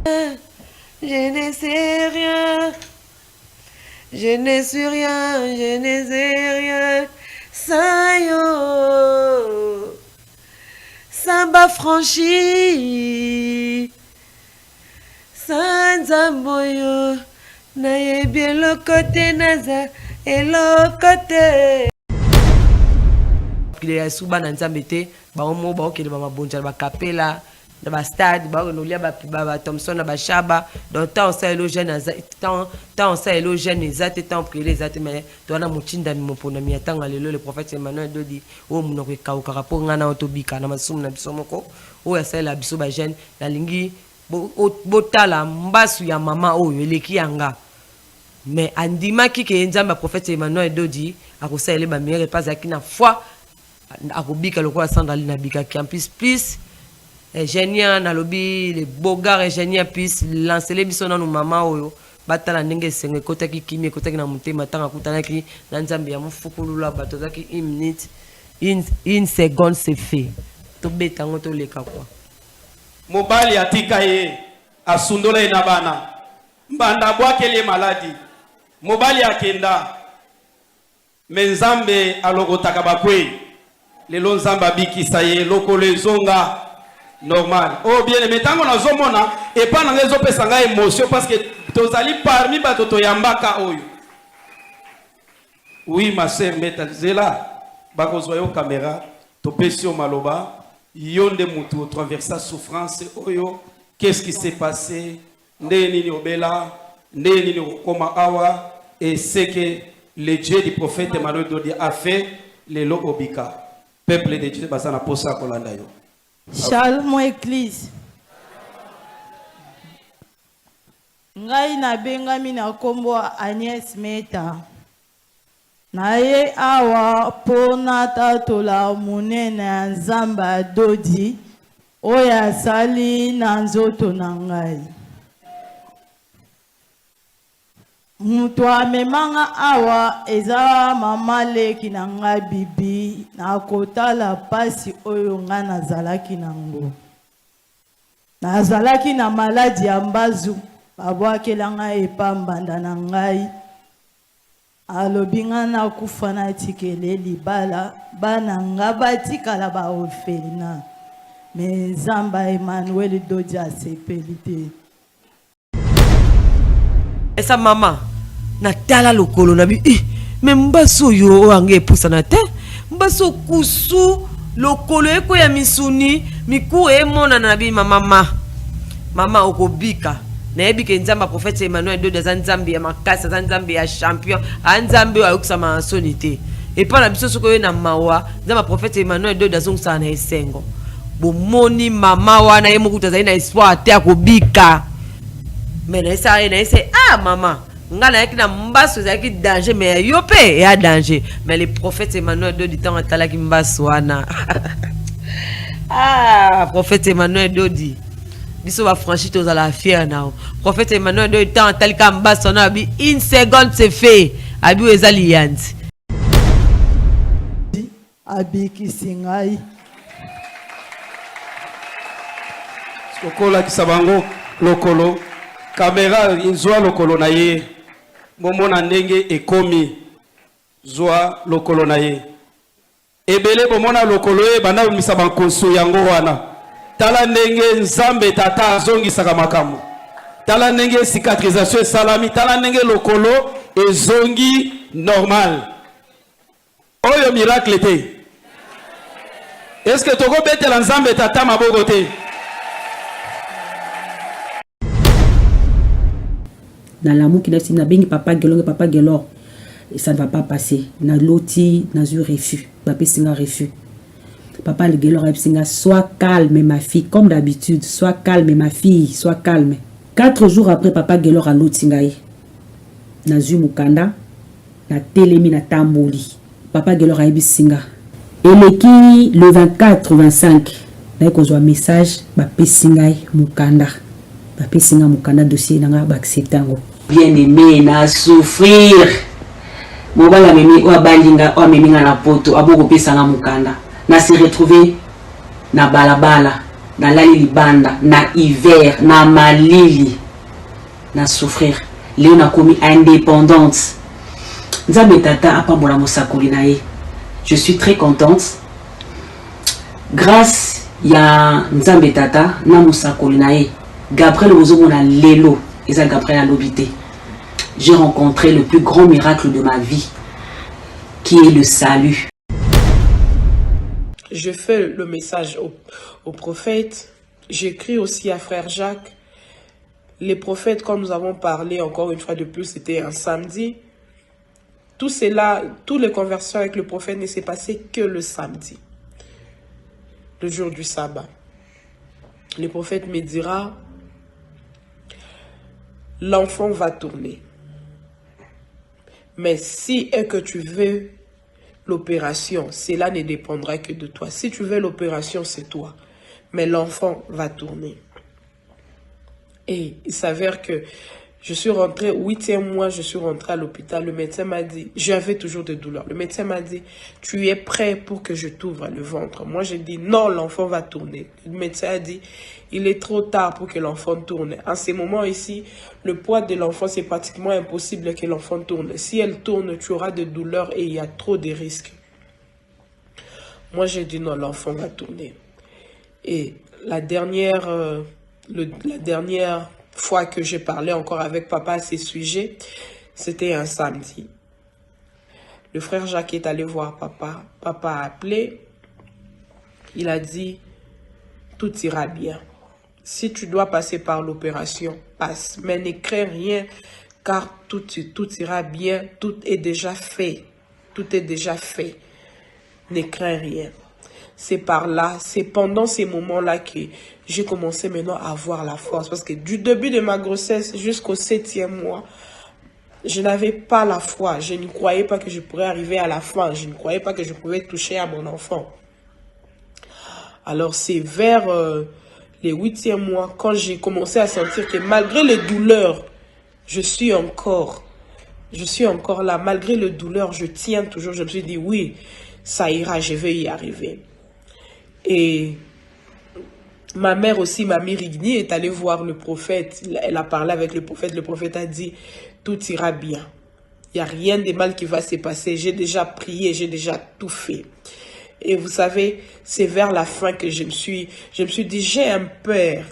Je ne sais rien. Je ne suis rien, je ne sais rien. Sans yo. Samba franchi. Sans zamboyo. Naye bien le côté naza et le côté. Il y a souvent dans Zambété, on ba ok ba bonja ba capella, ba stade, ba onolia ba Thompson ba Shaba, donc tant ça élogène tant ça élogène exact temps prier exact mais toi na muchinda mi mopona mi atanga lelo le prophète Emmanuel dodi o munoko ka ukarapo ngana otobika na masumu na bisomoko o ya sala biso ba jeune na lingi botala mbasu ya mama oyo eleki yanga. Mais andimaki ke nzamba prophète Emmanuel dodi akosala ba meilleur pas akina foi akobika lokola sandali na bika campus plus ingénieur na lobby les bogards ingénieur plus lancer les biso na no mama oyo batala ndenge senge kotaki kimi kotaki na mutema tanga kutanaki na nzambe ya mufukulula bato zaki une seconde c'est fait to beta ngoto leka kwa mobali atika ye asundola ina bana mbanda bwakele maladi mobali akenda menzambe alogotaka bakwe lelo nzamba bikisa ye lokolo ezonga normal oh bien aimé tango nazomona et pas na ngezo pesa nga émotion parce que tozali parmi bato to yambaka oyo oui ma sœur metazela bakozwa yo caméra to pesio maloba yonde mutu traversa souffrance oyo qu'est-ce qui s'est passé ndeni ni obela ndeni ni okoma awa et c'est que le Dieu du prophète Emmanuel Dodi a fait les lo obika peuple de Dieu basana posa kolanda yo. Shalom église. Ngai na bengami na kombo Agnès Meta. Naye awa pona tatola munene ya Nzamba Dodi oya sali na nzoto na ngai. Mutu amemanga awa eza mama leki na nga bibi na kotala pasi oyo nga nazalaki nango. Nazalaki na maladi ya mbazu babwakela nga epambanda na ngai. Alobi nga na kufa na tikele libala bana nga batikala ba orphelina. Me Nzamba Emmanuel Dodi asepeli te. Esa mama natala lokolo na bi me mbaso yo ange pusa na te mbaso kusu lokolo eko ya misuni miku emona na bi mama okobika na ebike Nzamba prophète Emmanuel Dodi za Nzambe ya makasa za Nzambe ya champion Nzambe wa yokusama sonité et pas na biso soko yo na mawa Nzamba prophète Emmanuel Dodi azongsa na esengo bomoni mama wana yemokuta za ina espoir te akobika. Mais ah maman, ngala yaki na mbaso zaki danger mais yope ya danger mais le prophète Emmanuel Dodi tant atalaki mbaso wana. Ah prophète Emmanuel Dodi biso va franchir tous à la fière na prophète Emmanuel Dodi tant atalika mbaso na bi une seconde c'est fait abi ezali yanti abi kisingai sokola kisabango lokolo caméra izwa lokolo na ye momona ndenge ekomi zwa lokolo na ye ebele bomona lokolo ye bana misa bankoso yango wana tala ndenge Nzambe tata azongisaka makambo tala ndenge cicatrisation salami tala ndenge lokolo ezongi normal oyo miracle te est-ce que toko betela Nzambe tata maboko te. Dans l'amour qui est na bengi papa gelor ça ne va pas passer na loti na zu refus papa singa refus papa le gelor singa sois calme ma fille comme d'habitude sois calme ma fille sois calme 4 jours après papa gelor a loti ngai na zu mukanda na telemi na tamboli papa gelor a singa eleki le 24-25 na kozwa message papa singa mukanda papa singa mukanda dossier nanga ba acceptango bien aimé na souffrir mobala memi wa balinga wa meminga na poto aboko pesa na mukanda na se retrouver na balabala na lali libanda na hiver na malili na souffrir leo nakomi indépendante nzambe tata apambola mosakoli na ye. Je suis très contente grâce ya nzambe tata na mosakoli na ye Gabriel ozomona lelo eza Gabriel alobité. J'ai rencontré le plus grand miracle de ma vie qui est le salut. Je fais le message au prophète. J'écris aussi à frère Jacques. Les prophètes, quand nous avons parlé encore une fois de plus, c'était un samedi. Tout cela, toutes les conversations avec le prophète ne s'est passé que le samedi, le jour du sabbat. Le prophète me dira, l'enfant va tourner. Mais si est que tu veux l'opération, cela ne dépendra que de toi. Si tu veux l'opération, c'est toi. Mais l'enfant va tourner. Et il s'avère que je suis rentrée, 8e mois, je suis rentrée à l'hôpital. Le médecin m'a dit, j'avais toujours des douleurs. Le médecin m'a dit, tu es prêt pour que je t'ouvre le ventre? Moi, j'ai dit, non, l'enfant va tourner. Le médecin a dit, il est trop tard pour que l'enfant tourne. En ces moments ici, le poids de l'enfant, c'est pratiquement impossible que l'enfant tourne. Si elle tourne, tu auras des douleurs et il y a trop de risques. Moi, j'ai dit, non, l'enfant va tourner. Et la dernière fois que j'ai parlé encore avec papa à ces sujets, c'était un samedi. Le frère Jacques est allé voir papa. Papa a appelé. Il a dit, tout ira bien. Si tu dois passer par l'opération, passe. Mais ne crains rien, car tout ira bien. Tout est déjà fait. Tout est déjà fait. Ne crains rien. C'est par là, c'est pendant ces moments-là que j'ai commencé maintenant à avoir la force. Parce que du début de ma grossesse jusqu'au 7e mois, je n'avais pas la foi. Je ne croyais pas que je pourrais arriver à la fin. Je ne croyais pas que je pouvais toucher à mon enfant. Alors c'est vers les 8e mois, quand j'ai commencé à sentir que malgré les douleurs, je suis encore là. Malgré les douleurs, je tiens toujours. Je me suis dit, oui, ça ira, je vais y arriver. Et ma mère aussi, Mamie Rigny, est allée voir le prophète. Elle a parlé avec le prophète. Le prophète a dit, tout ira bien. Il n'y a rien de mal qui va se passer. J'ai déjà prié, j'ai déjà tout fait. Et vous savez, c'est vers la fin que je me suis dit, j'ai un peur.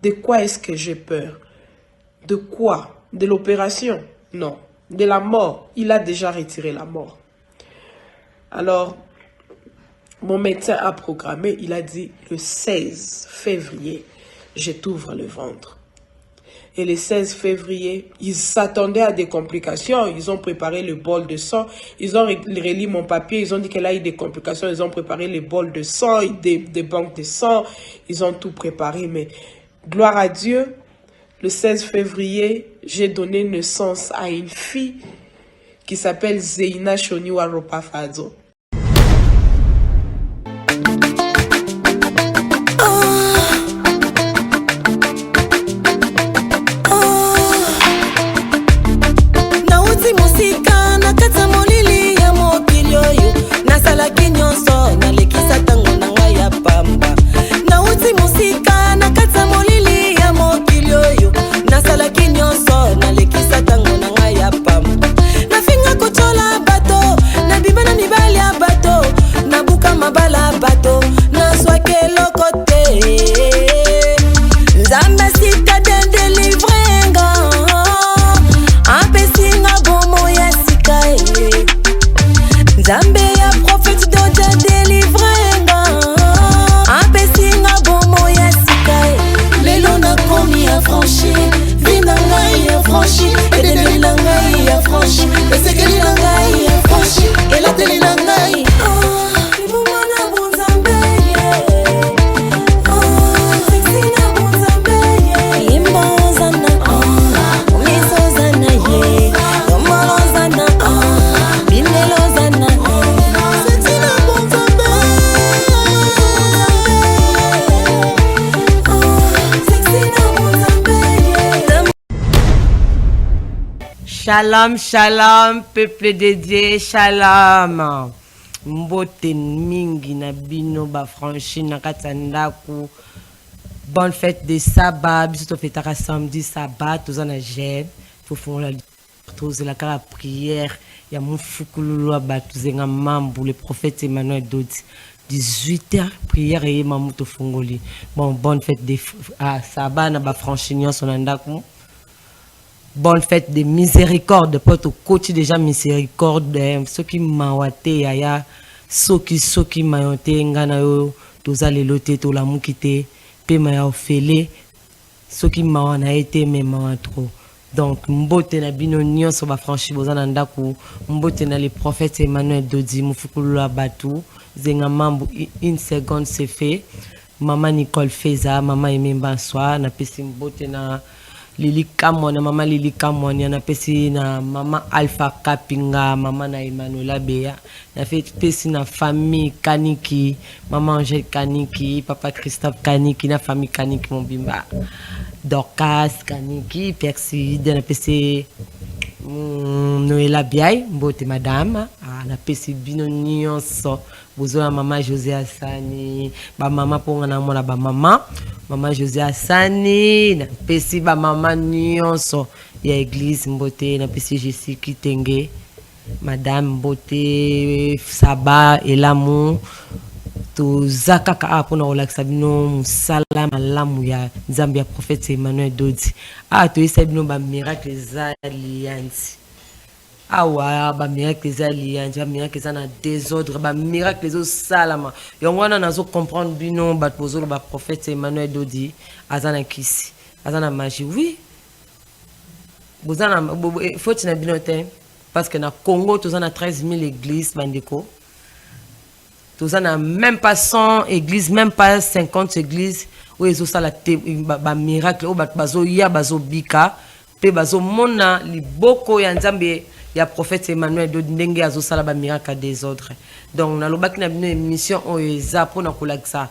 De quoi est-ce que j'ai peur? De quoi? De l'opération? Non. De la mort. Il a déjà retiré la mort. Alors, mon médecin a programmé, il a dit, le 16 février, je t'ouvre le ventre. Et le 16 février, ils s'attendaient à des complications. Ils ont préparé le bol de sang. Ils ont relis mon papier. Ils ont dit qu'il y a eu des complications. Ils ont préparé les bols de sang, des banques de sang. Ils ont tout préparé. Mais gloire à Dieu, le 16 février, j'ai donné naissance à une fille qui s'appelle Zeina Shoniwa Ropafazo. Shalom, shalom, peuple de Dieu, shalom. mbote mingi na bino ba franchi na katandaku. Bonne fête de sabbat, biso to fêtaka samedi sabbat, tozana jeune, faut faire la cara prière, ya mufukulu abatu zenga mambu le prophète Emmanuel Dodi. 18h prière et mamuto fongoli. Bon, bonne fête de sabbat na ba franchi nyonso na ndaku. Bonne fête de miséricorde, pote au côté déjà miséricorde, ceux qui mawate yaya, ceux qui mayonte ngana yo, toza le lote to la mukite, pe maya ofele, ceux qui mawana été mais mawa trop. Donc mbote na bino nyonso ba franchi bozana ndaku, mbote na le prophète Emmanuel Dodi mufukulu la batu, zenga mambu une seconde c'est fait. Maman Nicole Feza, maman Aimé Banswa, na pesi mbote na Lili Kamon, maman Lili Kamon, na pesi na maman Alpha Kapinga, maman na Emmanuela Bea, na fait pesi na famille Kaniki, maman Angèle Kaniki, papa Christophe Kaniki, na famille Kaniki mon bimba. Dorcas Kaniki, Perside, na pesi Noëlla Biaï, mbote madame, na pesi bino nyonso. Bozo maman José Assani, ba maman pour na mona ba maman José Assani, na pesi ba maman nyonso ya église mbote na pesi Jessie Kitenge, madame mbote Saba et l'amour to zakaka apona relaxa bino musala malamu ya Nzambe ya prophète Emmanuel Dodi. To isa bino ba miracle za alliance. Awa ba miracle za alliance, ba miracle za na désordre, ba miracle zo salama. Yongwana nazo comprendre bino ba pozolo ba prophète Emmanuel Dodi azana kisi, azana magie. Oui. Bozana faut na bino te parce que na Congo tozana 13 000 églises bandeko. Tozana même pas 100 églises, même pas 50 églises où ils ont ça la ba miracle où bazo ya bazo bika pe bazo mona liboko ya Nzambe ya prophète Emmanuel Dodi ndenge azo sala ba miracle des autres. Donc na lobaki na bino émission o eza pona kolakisa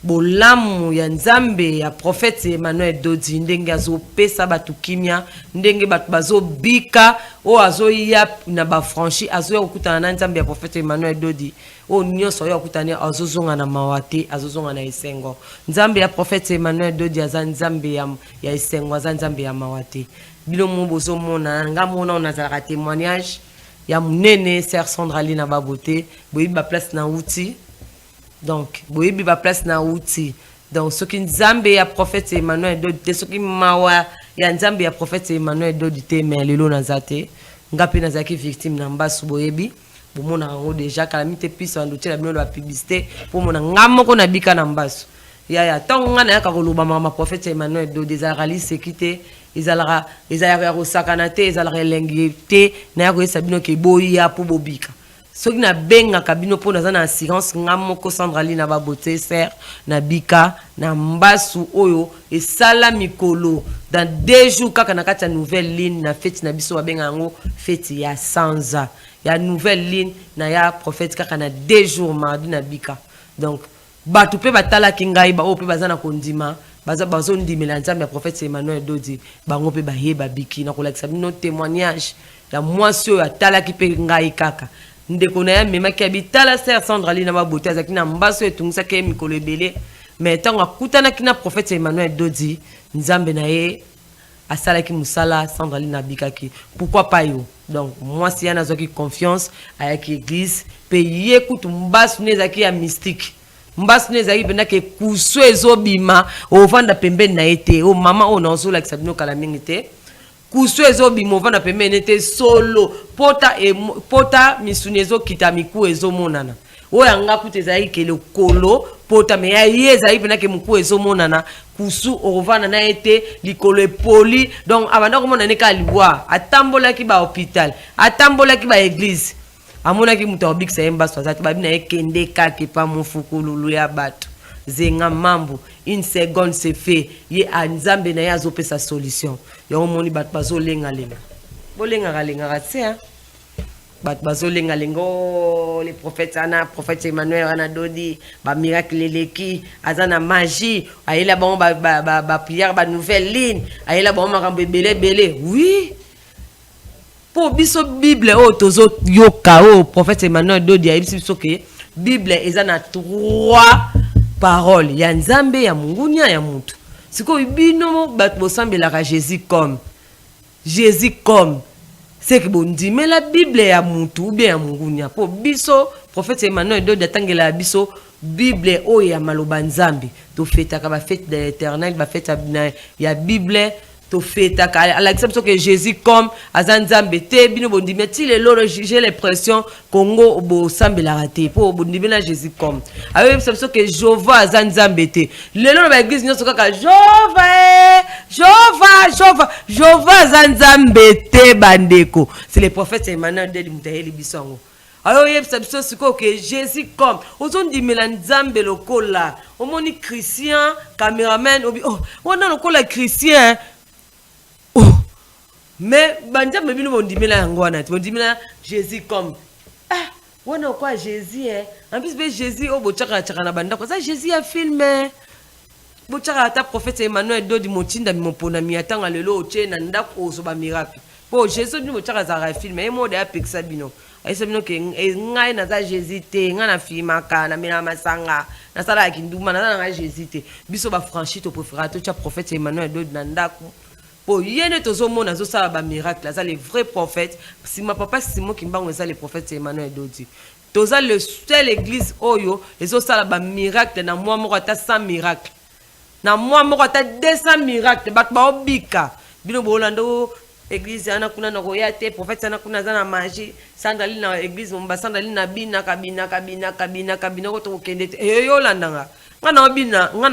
bolamu ya Nzambe ya prophète Emmanuel Dodi ndenge azo pesa batu kimia ndenge batu bazo bika o azo ya na ba franchi azo ya okutana na Nzambe ya prophète Emmanuel Dodi o nyonso ya okutana azo zonga na mawate azo zonga na esengo. Nzambe ya prophète Emmanuel Dodi aza Nzambe ya esengo, aza Nzambe ya mawate. Bilo mo bozo mona nga mona on azala témoignage ya munene sœur Sandra Lina Babote boyi ba place na outil. Donc boyi ba place na outil. Donc ce qui Nzambe ya prophète Emmanuel Dodi, ce qui mawa ya Nzambe ya prophète Emmanuel Dodi te mais lelo nazate ngapi nazaki victime na mbasu boyebi bomona ngo déjà calamité puisse andoter la bino la publicité pour mona ngamoko na bika na mbasu ya tonga na ka koloba mama prophète Emmanuel Dodi ezalaka sécurité ezalaka rosakana te ezalaka lengité na ya ko sabino ke boya pour bobika soki na benga kabino po na assurance ngamoko Sandra Lina Babote ser na bika na mbasu oyo esala mikolo dans 2 jours kaka na kati ya nouvelle ligne na fête na biso babenga ngo fête ya sanza ya nouvelle ligne na ya prophète kaka na 2 jours mardi na bika. Donc batu pe batala kingai ba o pe bazana kondima bazo ndimela Nzambe ya prophète Emmanuel Dodi bango pe bayeba biki na kolakisa bino témoignage ya mwasi oyo atala ki pe ngai kaka ndeko na ya mema ki abitala sœur Sandra Lina Babote azaki na mbaso etungisa ke mikolo ebele mais tango akutana kina prophète Emmanuel Dodi Nzambe na ye asalaki musala Sandra Lina bikaki. Pourquoi pas yo? Donc moi si yana zoki confiance avec église pe ye kutu mbasu nezaki ya mystique mbasu nezaki bena ke kusu ezobima ovanda pembeni na ete o mama o na ozo la kisabino kala mingi te kusu ezobima ovanda pembeni ete solo pota misuni ezokita miku ezomonana oya nga kutu ezaki ke lokolo pota me ya ye ezaki bena ke muku ezomonana kusu ovanda na ete likolo epoli. Donc abanda komona neka liwa atambola ki ba hôpital atambola ki ba église amona ki muto obikisa yemba swazati babina ekende kake pa mufukulu ya bato zenga mambo une seconde c'est fait ye Nzambe na yazo pesa solution yo moni bato bazo lenga lenga ratse bat bazo lenga lengo les prophètes ana prophète Emmanuel ana Dodi ba miracle leleki azana magie ayela bon ba prière ba nouvelle ligne ayela bon makambo belé oui pour biso Bible o tozo yoka o prophète Emmanuel Dodi a biso que Bible ezana 3 paroles ya Nzambe ya mungunya ya mutu siko bino bat bosambela ka Jésus comme c'est que bon dit mais la Bible ya mutu ou bien ya mungunya pour biso prophète Emmanuel Dodi atangela biso Bible o ya maloba Nzambe to feta ka ba fête de l'éternel ba fête ya Bible to feta ka à l'exception que Jésus comme azanzambe te bino bondi mais ti le loro j'ai l'impression Congo bo sambela raté pour bondi bina Jésus comme avec l'exception que Jova azanzambe te le loro ba église nyoso kaka Jova azanzambe te bandeko c'est le prophète Emmanuel de Mutayeli Bisongo. Alors, il y a que Jésus comme, aux on dit Mélanzambe le cola, au moni Christian, caméraman, oh, on a le cola Christian, oh, mais, banja me bino on dit Mélangoana, on dit Jésus comme, ah, on a quoi Jésus, en plus, Jésus, oh, bochaka chakana banda, ça Jésus a filmé. Bochaka ta prophète Emmanuel Dodi Motinda, mon pona miatanga le lo, tché, nanda, oh, so ba miracle. Bon, Jésus, nous, bochaka zara filmé, et moi, de apexabino. Aisabino ke ngai na za Jésus te nga na fimaka na mina masanga na sala kinduma na na Jésus te biso ba franchi to préférateur cha prophète Emmanuel Dodi na ndako po yene tozo mona zo sala ba miracle za les vrais prophètes si ma papa Simon Kimbango za les prophètes Emmanuel Dodi toza le seul église oyo ezo sala ba miracle na moi moko ta 100 miracle na moi moko ta 200 miracle bat ba obika bino bolando église ana kuna na royate prophète ana kuna za na magie sandali na église mba sandali na bina kabina ko to kende yo landanga ngana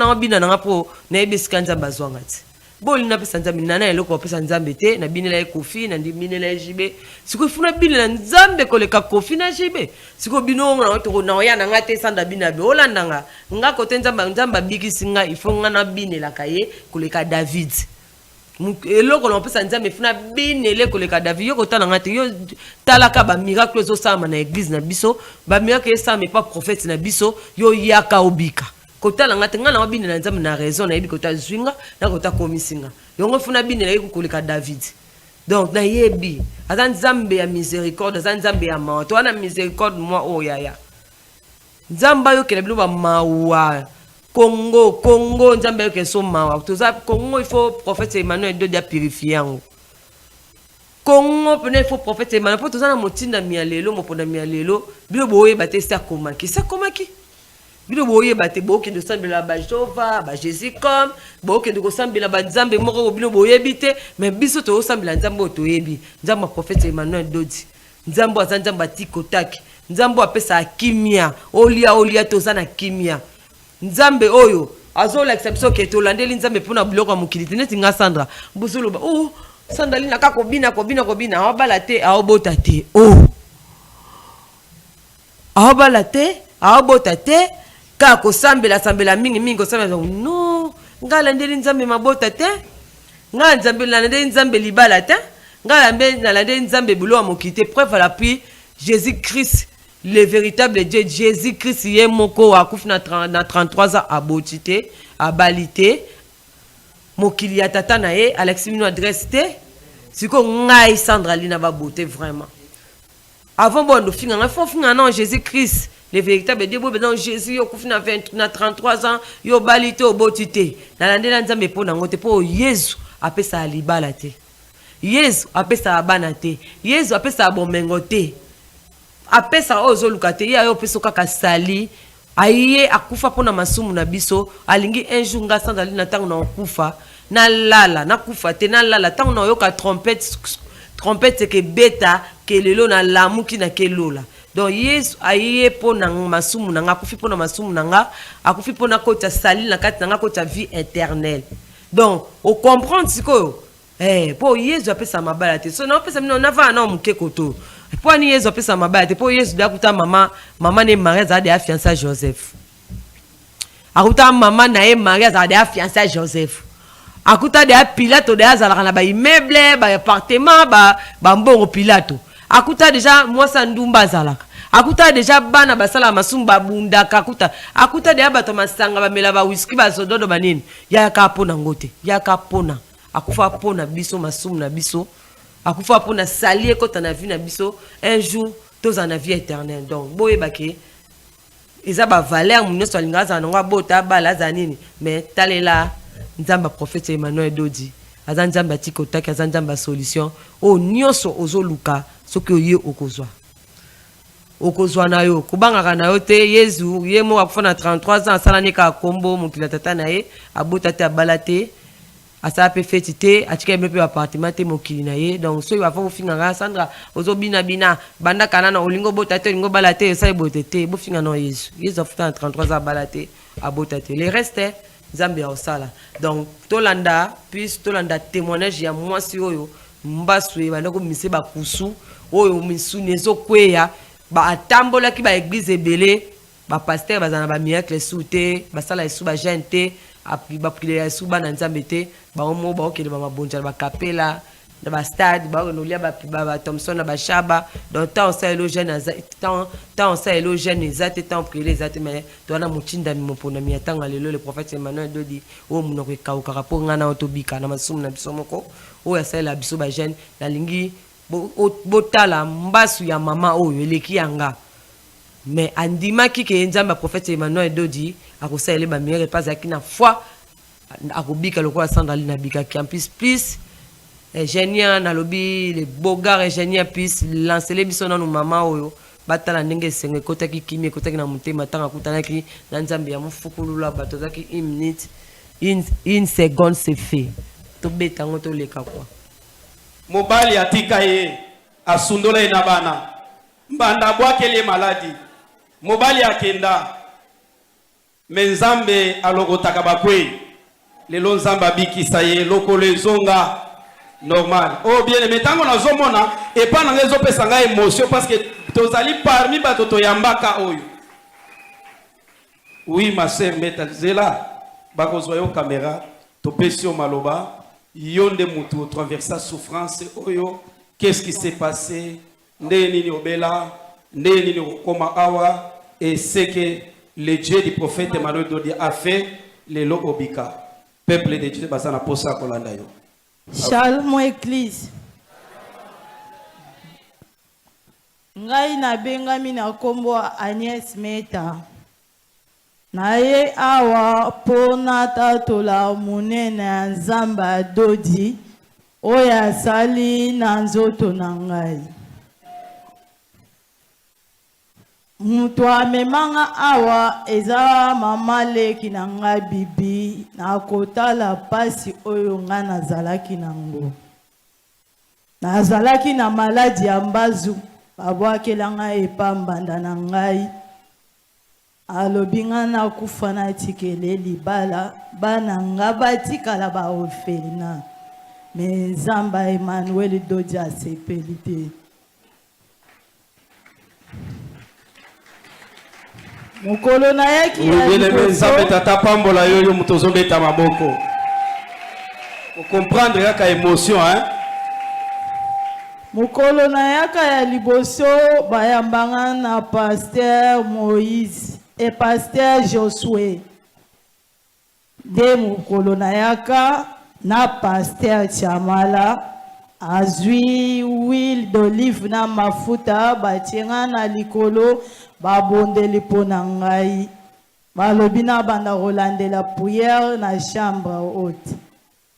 obina na po na ebiska Nzambe azwanga ti boli na pesa Nzambe na eloko pesa Nzambe te na binela e kofi na binela e jibe siko funa binela Nzambe koleka kofi na jibe siko bino na to na ya na ngate sanda bina be olandanga nga kote Nzambe bikisinga ifo ngana binela kaye koleka David eloko na pesa Nzambe funa binele koleka David yo kotana ngate yo talaka ba miracle zo sama na église na biso ba miracle ça mais pas prophète na biso yo yaka obika kotala ngate ngana wabine na Nzambe na raison na yebi kota zwinga na kota komisinga yongo funa binele koleka David donc na yebi azan Nzambe ya miséricorde azan Nzambe ya mawa to ana miséricorde moi o yaya Nzamba yo kele bilo ba mawa Congo, Nzambe ke so mawa. Tout ça, Congo, il faut prophète Emmanuel Dodi a purifier. Congo, il faut prophète Emmanuel. Pour tout ça, na motinda mialelo, moponda mialelo. Bilo boye bate sa komaki. Sa komaki. Bilo boye bate boke de sambela ba Jova, ba Jésus comme, boke de sambela ba Nzambe moko bilo boye bite, mais biso to sambela Nzambe to yebi. Nzamba prophète Emmanuel Dodi. Nzambo azanzamba tikotaki. Nzambo apesa kimia. Olia to za na kimia. Nzambe oyo azola exception ke to landeli Nzambe pona buloko mukilite neti nga Sandra buzulu ba oh sandali na kakobina awabala te awobota te oh awabala te awobota te ka ko sambela mingi ko sambela no nga landeli Nzambe mabota te nga Nzambe landeli Nzambe libala te nga landeli Nzambe buloko mukilite preuve à l'appui Jésus-Christ. Le véritable Dieu, Jésus-Christ, il est moko akuf na 33 ans à Botite, à Balite. Mokili ya tata na ye, Alexis Mino adresse te. Siko ngai Sandra Lina va beauté vraiment. Avant bon, nous finissons, il faut finir non Jésus-Christ, le véritable Dieu, non Jésus, yo kuf na 33 ans, yo Balite au Botite. Na landela Nzambe po na ngote po Yesu apesa alibala te. Yesu apesa abana te. Yesu apesa abomengo te. Apesa ozo lukate ya yo peso kaka sali aye akufa pona masumu na biso alingi un jour nga sandali na tango na okufa na lala na kufa te na lala tango na yoka trompette ke beta ke lelo na lamuki na ke lola donc Yesu aye pona masumu na nga akufi pona masumu na nga akufi pona kota sali na kati na nga kota vie éternelle donc o comprendre siko po Yesu apesa mabala te so na apesa mino na va na muke koto pour ni Yesu apesa mabala te po Yesu dakuta mama ne Maria za de fiancé Joseph akuta mama na e Maria za de fiancé Joseph akuta de Pilato de azala na ba immeuble ba appartement ba mbongo Pilato akuta déjà moi sandumba zalaka akuta déjà bana basala masumba bunda akuta de abato masanga ba mela ba whisky ba sododo banini ya ka pona ngote ya ka pona akufa pona biso masumu na biso akufa pour na salier quand on a vu na biso un jour tous en a vie éternelle. Donc boye bake eza ba valeur mun so linga za nanga bota bala za nini mais talela nzamba prophète Emmanuel Dodi aza nzamba tikotaki aza nzamba solution o nyonso ozoluka soki oye okozwa na yo kubangaka na yo te Yesu ye mo akufa na 33 ans asala nika kombo mokila tata na ye abota te abala te asala pe feti te atika me pe appartement te mokili na ye donc so va fa ofinga Sandra ozobina bina banda kana na olingo bota te olingo bala te sa bote te bo finga na Yesu afuta na 33 ans abala te abota te le reste Zambia osala donc tolanda puis tolanda témoignage ya mwasi oyo mbaswe bandako mise ba kusu oyo misu nezo kweya ba atambola ki ba église ebele ba pasteur bazana ba miracle souté ba sala esu ba gente api ba prier esu ba nzambe te ba omo ba okele ba mabonja ba kapela na ba stade ba onolia ba Thompson na ba shaba donc tant ça élogène tant ça élogène ezate tant prier ezate mais to na muchinda mopona mi atanga lelo le prophète Emmanuel Dodi o munoko ekauka rapo ngana otobika na masumu na biso moko o ya sala biso ba jeune na lingi botala mbasu ya mama oyo eleki yanga mais andimaki ke nzamba prophète Emmanuel Dodi akosala ba mire pas akina foi akobika lokola Sandra Lina bika ki en plus ingénieur na lobby les bogards ingénieur puis lancer les biso na no mama oyo batala ndenge senge kotaki kimi kotaki na mutema tanga kutanaki na nzambe ya mufukulula bato zaki une seconde c'est fait to beta ngoto leka kwa mobali atika ye asundola ye na bana mbanda bwakele maladi mobali akenda menzambe alogotaka bakwe lelo nzamba bikisa ye lokolo ezonga normal oh bien mais tango nazomona et pas na ngezo pesa nga émotion parce que tozali parmi bato toyambaka oyo oui ma sœur metazela bakozwa yo caméra topesi yo maloba yonde mutu traversa souffrance oyo qu'est-ce qui s'est passé ndeni ni obela ndeni ni okoma awa et c'est que le Dieu du prophète Emmanuel Dodi a fait les lobika peuple de Dieu basana posa kolanda yo. Shalom église. Ngai na bengami na kombo Agnès Meta. Naye awa pona tatola munene ya Nzamba Dodi oya sali na nzoto na ngai. Mutu amemanga awa eza mama leki na ngai bibi na kotala pasi oyo nga nazalaki nango. Nazalaki na maladi ya mbazu babwakela ngai epambanda na ngai. Alobi nga nakufa natikele libala bana nga batikala ba orphelina. Me Nzamba Emmanuel Dodi asepeli te. Mukolo na yaki ya liboso Nzambe tata pambola yo mutozo beta maboko. Pour comprendre yaka émotion hein. Mukolo na yaka ya liboso bayambanga na pasteur Moïse et pasteur Josué. De mukolo na yaka na pasteur Chamala azui huile d'olive na mafuta batienga na likolo babondeli pona ngai balobi na banda kolandela prière na chambre haute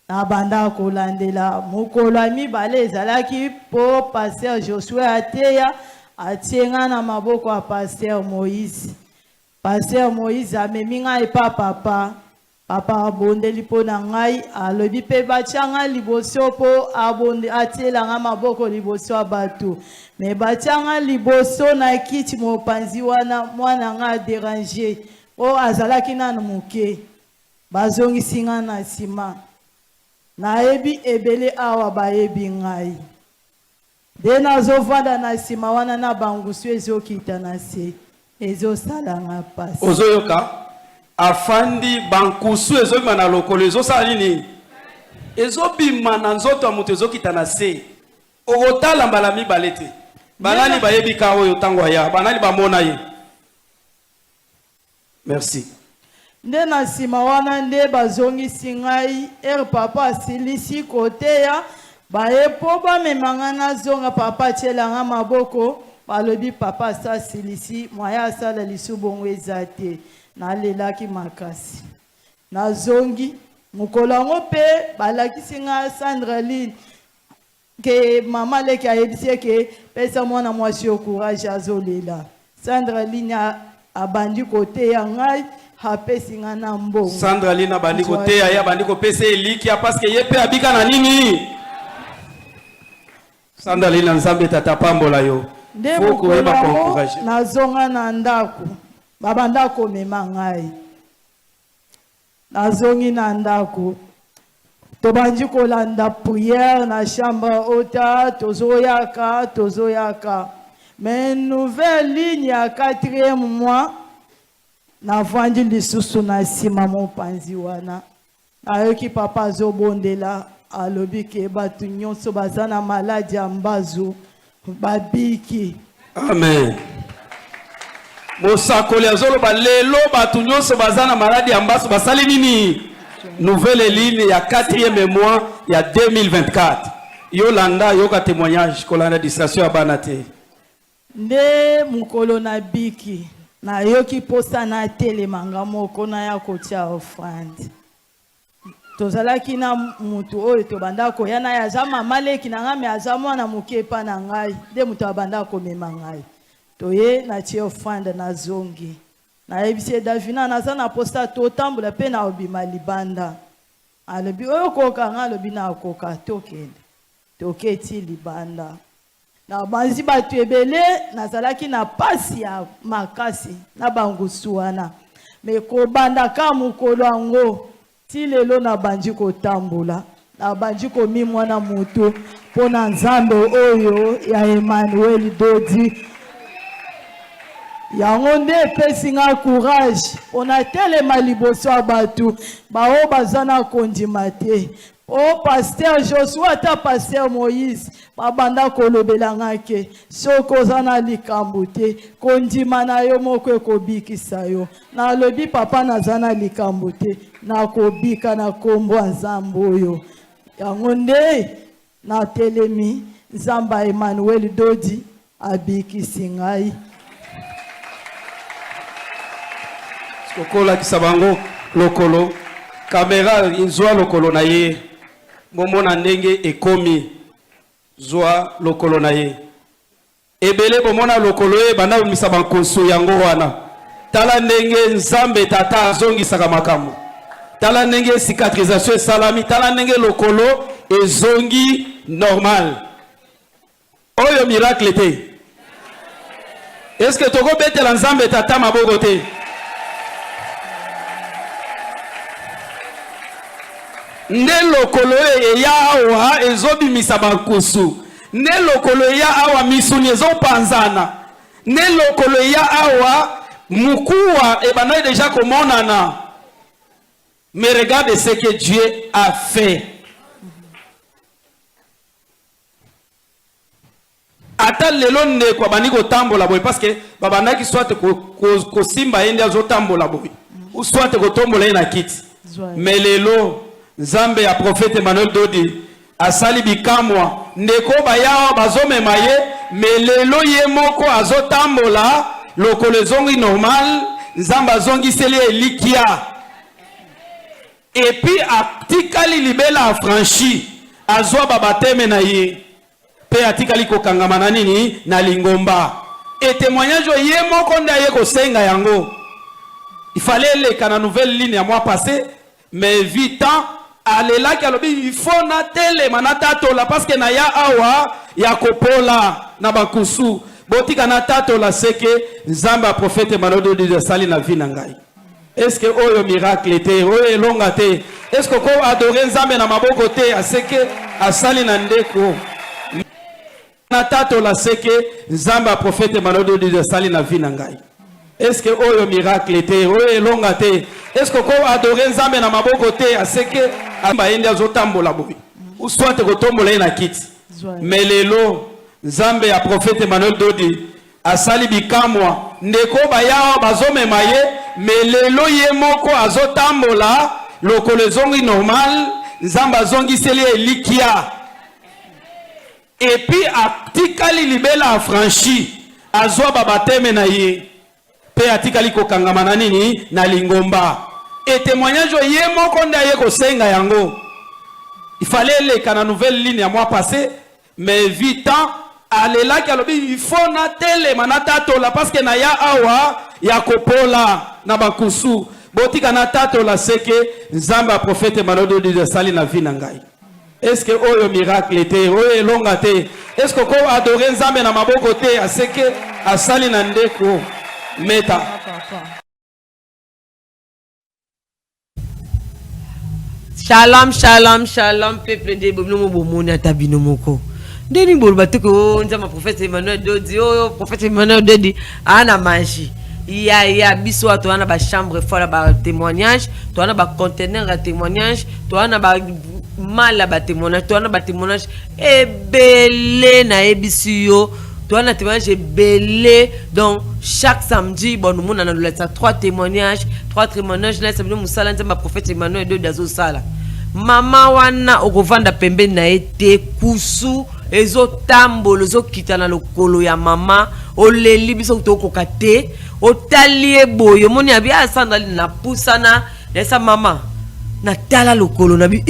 na banda kolandela mokolo ya mibale ezalaki po pasteur Josué ateya atienga na maboko ya pasteur Moïse. Pasteur Moïse amemi ngai epa papa abondeli pona ngai alobi pe batianga liboso po abonde atielanga maboko liboso ya bato me batianga liboso na kiti mopanzi wana mwana nga déranger o azalaki nanu moke bazongisi nga na nsima nayebi ebele awa bayebi ngai de nazovanda na nsima wana na bangusu ezokita na se ezosalanga pasi ozoyoka afandi bankusu ezobima na lokolo ezosala nini ezobima na nzoto ya moto ezokita na se okotala mbala mibale te banani bayebi ka oyo ntango aya banani bamona ye merci nde na nsima wana nde bazongisi ngai ere papa asilisi koteya baye po bamemanga nazonga papa tielanga maboko balobi papa sa silisi moya asala lisu bongo eza te nalelaki makasi nazongi mokolo yango mpe balakisi nga Sandrine ke mama leki ayebisi ke pesa mwana mwasi yo courage azolela Sandrine abandi kote ya ngai apesi nga na mbongo Sandrine abandi kote ya abandi kopesa eliki ya parce que ye pe abika na nini Sandrine nzambe tata pambola yo nde mokolo yango nazonga na ndako babanda komema ngai nazongi na ndako tobandi kolanda prière na chambre ota tozoyaka mais nouvelle ligne ya 4e mois navandi lisusu na nsima mopanzi wana nayoki papa azobondela alobi ke bato nyonso baza na maladi ya mbazu babiki amen mosakoli azoloba lelo bato nyonso baza na maladi ya mbasu basali nini nouvelle ligne ya 4e mois ya 2024 yolanda yoka témoignage kolanda distraction ya bana te nde mokolo na biki nayoki posa na telemanga moko na ya kotia offrande tozalaki na mutu oyo tobanda koya na yaza mama leki na ngai me aza mwana moke epa na ngai nde mutu abanda komema ngai toye na tie offrande na zongi nayebisi Davina naza na posta totambola mpe na obima libanda alobi oyo koka nga alobi na akoka tokende toketi libanda na banzi bato ebele nazalaki na pasi ya makasi na bangusu wana me kobanda ka mokolo yango ti lelo na bandi kotambola na bandi komimwa na moto mpo na nzambe oyo ya Emmanuel Dodi yango nde epesi nga courage mpona telema liboso ya bato bao baza na kondima te o paster Joshua ata paster Moïse babanda kolobela nga ke soki oza na likambo te kondima na yo moko ekobikisa yo nalobi papa naza na likambo te nakobika na kombo ya nzambe oyo yango nde na telemi nzambe ya Emmanuel Dodi abikisi ngai kokola kisabango lokolo kamera inzwa lokolo na ye bomona ndenge ekomi zwa lokolo na ye ebele bomona lokolo ye banda bimisa bankoso yango wana tala ndenge nzambe tata azongisaka makambo tala ndenge cicatrisation esalami tala ndenge lokolo ezongi normal oyo miracle te est-ce que tokobetela nzambe tata maboko te nde lokolo eya awa ezobimisa bankusu nde lokolo eya awa misuni ezopanzana nde lokolo eya awa mukuwa ebanda déjà komonana mais regarde ce que Dieu a fait ata lelo ndeko abandi kotambola boye parce que babandaki soit kosimba ye nde azotambola boye ou soit kotombola ye na kiti mais lelo nzambe ya prophète Emmanuel Dodi asali bikamwa ndeko bayawa bazomema ye mais lelo ye moko azotambola lokolo ezongi normal nzambe azongiseli elikia et puis atikali libela afranchi azwa babateme na ye pe atikali kokangama na nini na lingomba et témoignage ye moko nde aye kosenga yango il fallait eleka na nouvelle ligne ya mois passé mais vite temps alelaki alobi il faut na telema na tatola parce que na ya awa ya kopola na bakusu botika na tatola seke nzambe ya prophète Emmanuel Dodi asali na vie na ngai est-ce que oyo miracle te oyo elonga te est-ce que ko adorer nzambe na maboko te aseke asali na ndeko na tatola seke nzambe ya prophète Emmanuel Dodi asali na vie na ngai est-ce que oyo miracle te oyo elonga te est-ce que ko adorer nzambe na maboko te aseke amba yende azotambola boye ou soit kotombola ye na kiti mais lelo nzambe ya prophète Emmanuel Dodi asali bikamwa ndeko bayawa bazomema ye mais lelo ye moko azotambola lokolo ezongi normal nzambe azongiseli elikia et puis atikali libela affranchi azwa babateme na ye pe atikali kokangama na nini na lingomba et témoignage ye moko nda ye kosenga yango il fallait les kana nouvelle ligne à mois passé mais vite alela ki alobi il faut na tele manatato la parce que na ya awa ya kopola na bakusu botika na tato la seke nzamba prophète manodo de sali na vie na ngai. Est-ce que oyo miracle était oyo longa te est-ce que ko adorer nzambe na maboko te aseke asali na ndeko meta Shalom, shalom, shalom, peuple de Boblimo Bomoni Atabino Moko. Deni Bolbateko, Nzama prophète Emmanuel Dodi, oh, prophète Emmanuel Dodi, Ana Magie. Il y a biso, toi, on a ba chambre folle, ba témoignage, toi, on a ba conteneur à témoignage, toi, on a ba mal à ba témoignage, toi, on a ba témoignage, et belé na ebisio. Toi, on a témoignage belé. Donc, chaque samedi, bon, nous avons 3 témoignages. 3 témoignages. Là, samedi, nous avons ma prophète Emmanuel de Dazo Sala. Mama wana okovanda pembe na ete kusu ezo tambo lozo kitana lokolo ya mama oleli biso tokoko te otalie boyo moni abi asandali na pusana esa mama na tala lokolo na bi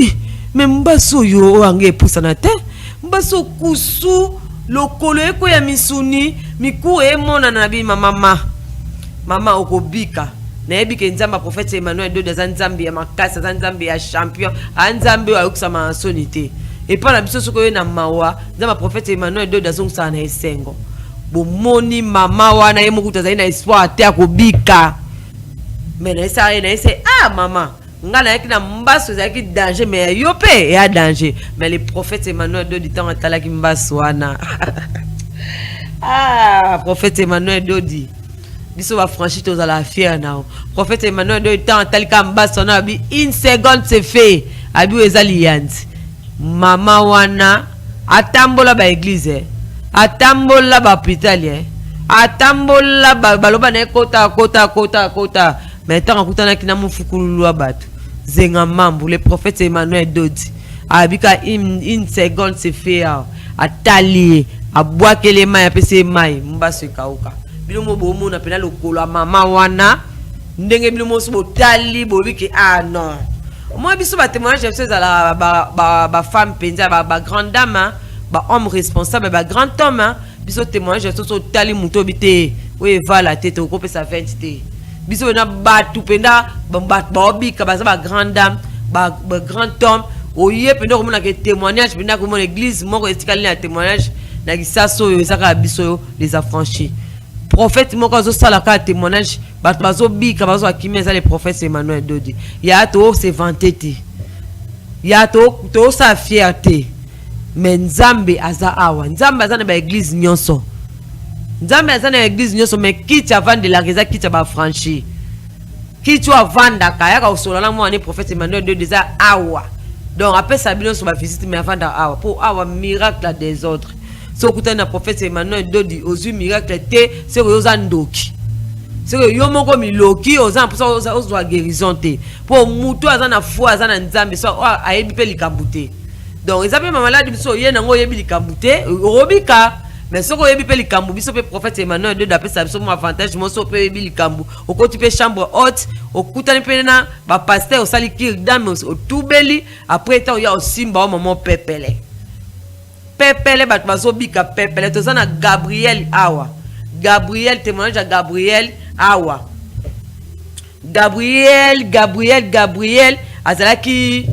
me mbaso yo ange pusana te mbaso kusu lokolo eko ya misuni miku emona na bi mama okobika na ebike nzamba prophète Emmanuel de Zanzambi ya makasa Zanzambi ya champion anzambe wa yokusama sonité et pas la biso soko na mawa nzamba prophète Emmanuel de Zanzonsa na esengo bomoni mama wana ye mokuta za ina espoir te akobika mais na esa mama ngana yaki na mbaso za yaki danger mais yo pe ya danger mais le prophète Emmanuel de temps atalaki mbaso wana prophète Emmanuel Dodi biso va franchir tous à la fière na prophète Emmanuel de temps talika mbaso na bi une seconde c'est fait abi ezaliyanzi mama wana atambola ba église atambola ba hôpital atambola baloba na kota mais tant akutana kina mufukulu abatu zenga mambu le prophète Emmanuel Dodi abika une seconde c'est fait atali abwakele mai apese mai mbaso kauka bilomo bomo na pena lokolo mama wana ndenge bilomo so botali bobiki non moi biso ba témoignage c'est la ba femme penza ba grande dame ba homme responsable ba grand homme biso témoignage so tali muto bité we vala tete ko pesa 20 te biso na batu penda ba obika ba grande dame ba grand homme oye penda ko mona ke témoignage penda ko mona église moko etikali na témoignage na kisaso yo ezaka biso les affranchis prophète moko zo sala ka témoignage bazo bika bazo akimeza les prophètes Emmanuel Dodi ya to se vanter ya to sa fierté mais nzambe aza awa nzambe aza na ba église nyonso nzambe aza na église nyonso mais kiti avant de la reza kiti ba franchi kiti avanda kaya ka osola na mo ani prophète Emmanuel Dodi za awa donc après ça bino so ba visite mais avant da awa pour awa miracle des autres. So kuta na prophète Emmanuel Dodi ozu miracle te se oza ndoki se yo moko miloki oza pour ça ozo guérison te pour mutu aza na foi aza na nzambe so ayebi pe likambute donc ezape mamalade biso ye nango yebi likambute robika mais so ko yebi pe likambu biso pe prophète Emmanuel Dodi apesa biso mo avantage mo so pe yebi likambu okoti pe chambre haute okuta pe na ba pasteur osali kir dame otubeli après temps ya osimba o moment pepele pepele bat bazo bika pepele tozana Gabriel awa Gabriel témoignage à Gabriel awa Gabriel azalaki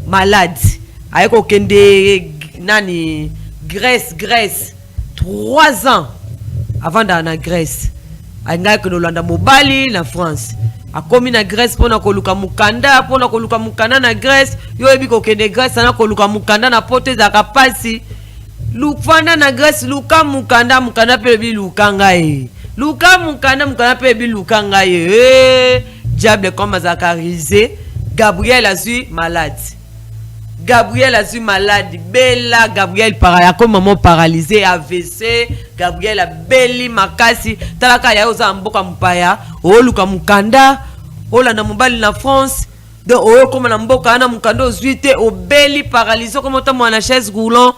malade ayeko kende nani Grèce 3 ans avant d'aller en Grèce anga que Hollande mobali na France akomi na Grèce pona koluka mukanda na Grèce yo ebi ko kende Grèce na koluka mukanda na pote za kapasi lukfanda na Grèce luka mukanda pe bi lukanga luka mukanda pe bi lukanga diable comme Zacharisé Gabriel a su malade bella Gabriel comme maman paralysé AVC Gabriel a belli makasi talaka ya oza mboka mpaya o luka mukanda ola na mobali na France de o comme na mboka na mukanda ozuite o belli paralysé comme ta mwana chaise roulant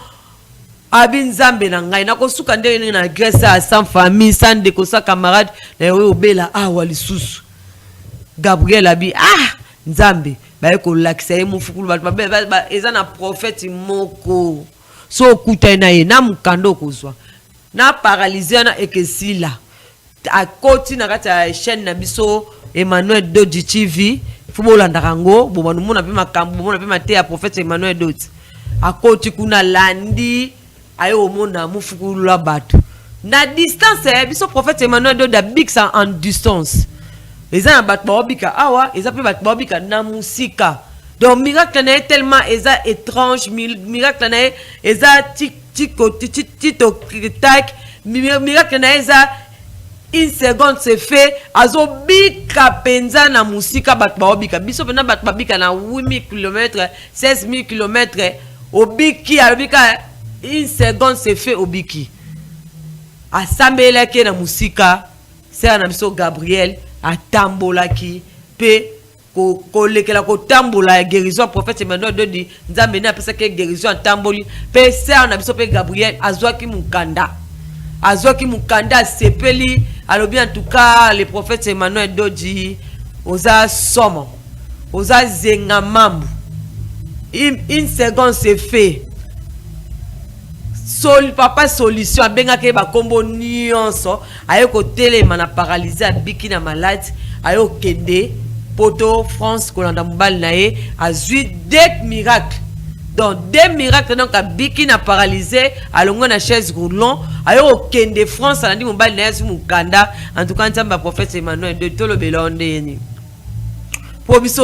abi nzambe na ngai nakosuka ndenge na Grèce sans famille sans ndeko sans camarade na yo obela awa lisusu Gabriel abi nzambe baye kolakisa ye mufukulu bato eza na prophète moko so okuta na ye na mukando kozwa na paralyser na ekesila akoti na kati ya chaîne na biso Emmanuel Dodi TV fubolanda kango bomanu mona pe makambo mona pe mate ya prophète Emmanuel Dodi akoti kuna landi ayo mona mufukulu la bato na distance biso prophète Emmanuel Dodi big ça en distance eza na bato baobika awa eza pe bato baobika na musika donc miracle na tellement eza étrange miracle na eza tac miracle na eza une seconde c'est fait azo bika penza na musika bato baobika biso pena bato babika na 8000 km 16000 km obiki alobika une seconde c'est fait obiki asambelaki na musika sera na biso Gabriel atambolaki pe kolekela kotambola guérison prophète Emmanuel Dodi nzambe na pesa ke guérison atamboli pe sera na biso pe Gabriel azwaki mukanda sepeli alobi en tout cas le prophète Emmanuel Dodi oza somo oza zenga mambu une seconde c'est fait papa solution abengaki ba kombo nyonso ayeko telema na paralysé abiki na malade ayo kende poto France kolanda mobali na ye azui deux miracles donc deux miracles donc abiki na paralysé alongo na chaise roulant ayo kende France alandi mobali na ye mukanda en tout cas nzamba prophète Emmanuel de tolo belonde yeni po biso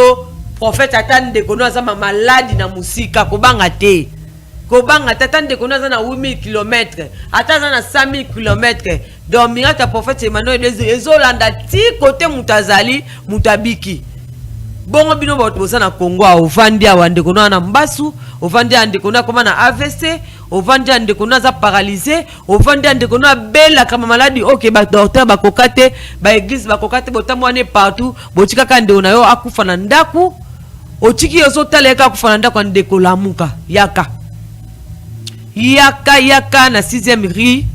prophète atande kono azama malade na musika kobanga te kobanga tatande kono azana 8000 km ataza na 5000 km donc miracle prophète Emmanuel ezolanda ti côté mutazali mutabiki bongo bino bato bosana Congo ovandi awande kono na mbasu ovandi ande kono koma na AVC ovandi ande kono za paralysé ovandi ande kono bela kama maladi OK ba docteur ba kokate ba église ba kokate botamwane partout botika kande ona yo akufa na ndaku otiki yozo taleka akufa na ndaku ande kolamuka yaka na 6e rue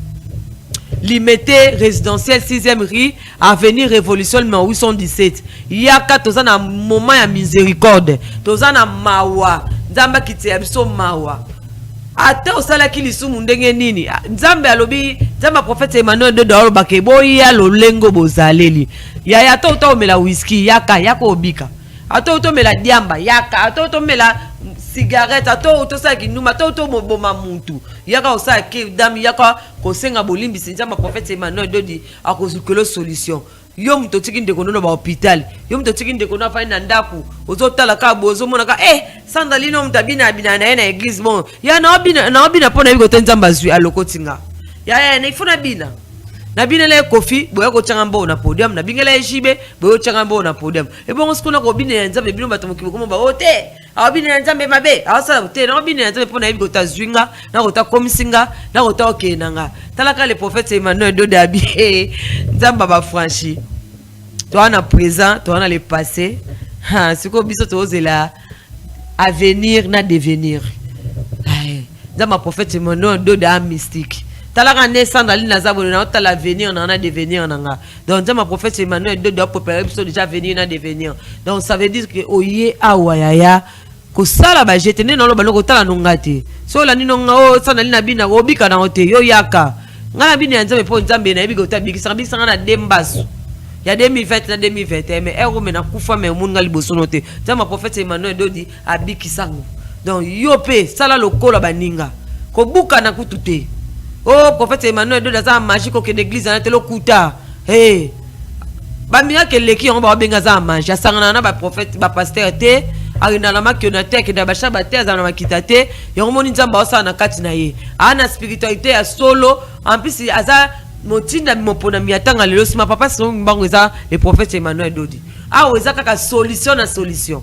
limité résidentiel 6e rue avenue Révolution numéro 817 yaka toza na moment ya miséricorde toza na mawa nzamba kiti ya biso mawa ata osala kilisumu ndenge nini nzambe alobi nzamba prophète Emmanuel Dodi alobake boya lolengo bozaleli ya ata utomela whisky yaka obika ata utomela diamba yaka ata utomela cigarette ato otosa kinuma ato otomoboma muntu yaka osa ke dami yaka kosenga bolimbi nzamba prophète Emmanuel Dodi akozukelo solution yo mto tiki ndeko no ba hôpital yo mto tiki ndeko na fa na ndaku ozotala ka bozo mona ka sandalino mtabina bina na église bon ya na obina pona biko tenzamba zwi alokotinga ya na ifuna bina na bina le kofi boya ko tshanga na podium na bingela ejibe boyo tshanga na podium e bongo sikona ko bina nzambe bino bato mokimo ba ote awabina nzambe mabe awasala te na bina nzambe pona biko tazwinga na ko ta komisinga na ko ta okenanga talaka le prophète Emmanuel Dodi abi nzamba ba franchi toi na présent toi na le passé siko biso tozela avenir na devenir nzamba prophète Emmanuel Dodi a mystique talaka ne sandali na zabolo na tala avenir na devenir nanga donc nzamba prophète Emmanuel Dodi a préparé biso déjà avenir na devenir donc ça veut dire que oye awayaya ko sala ba jetene na lo baloko tala nongate so la nino nga sandali na bina obika na ote yo yaka ngana bina nzambe po nzambe na yebiko tabikisa bisanga na dembasu ya 2020 na 2021 mais ero mena kufa mais munga liboso note nzamba prophète Emmanuel Dodi abikisango donc yo pe sala lokola baninga ko buka na kutute prophète Emmanuel Dodi za magique ko l'église na telo kuta ba miracle leki on ba benga za magie asangana na ba prophète ba pasteur te arina la makio te ke da ba shaba te za na makita te yo moni nzamba osa na kati na ye ana spiritualité ya solo en plus aza motinda mopona miatanga lelo sima papa so mbango eza le prophète Emmanuel Dodi eza kaka solution na solution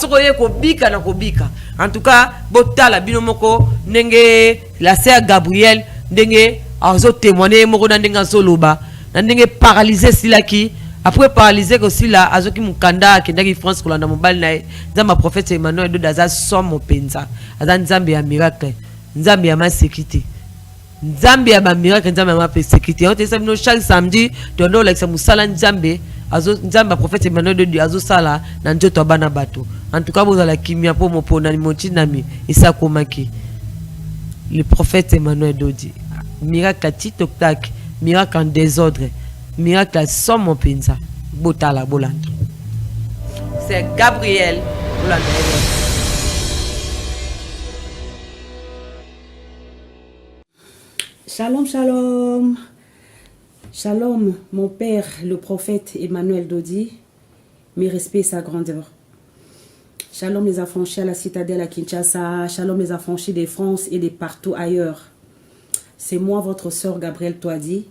soko ye ko bika na ko bika en tout cas botala bino moko ndenge la sœur Gabriel ndenge azo témoigner moko na ndenge azoloba na ndenge paralysé silaki après paralysé ko sila azoki mukanda kendaki France kolanda mobali na nzamba prophète Emmanuel Dodi aza somo penza aza nzambe ya miracle nzambe ya masekite nzambe ya ba miracle nzambe ya ma sécurité on te ça no chaque samedi tondo like ça musala nzambe azo nzambe prophète Emmanuel de Dieu azo sala na njoto bana bato en tout cas bozala kimia po mopona ni motinami isa komaki le prophète Emmanuel Dodi miracle à TikTok tac miracle en désordre miracle à somme penza botala bolanda c'est Gabriel bolanda. Shalom, shalom. Shalom, mon père, le prophète Emmanuel Dodi. Mes respects et sa grandeur. Shalom les affranchis à la citadelle à Kinshasa. Shalom les affranchis des France et de partout ailleurs. C'est moi, votre sœur Gabrielle Toadi.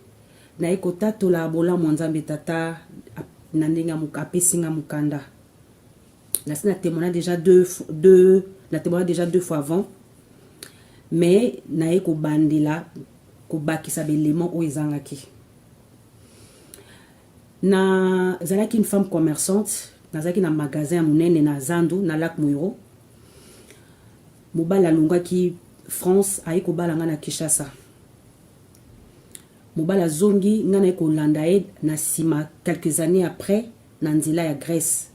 Naekota tola bola mwanzambe tata nandenga mukape singa mukanda. La scène a témoigné déjà deux fois avant. Mais naeko bandila kobakisa belément o ezangaki. Na zalaki une femme commerçante, nazaki na magasin munene na Zandu na Lac Muiro. Mobala longaki France aiko balanga na Kinshasa. Mobala zongi ngana eko landae na sima quelques années après na nzela ya Grèce.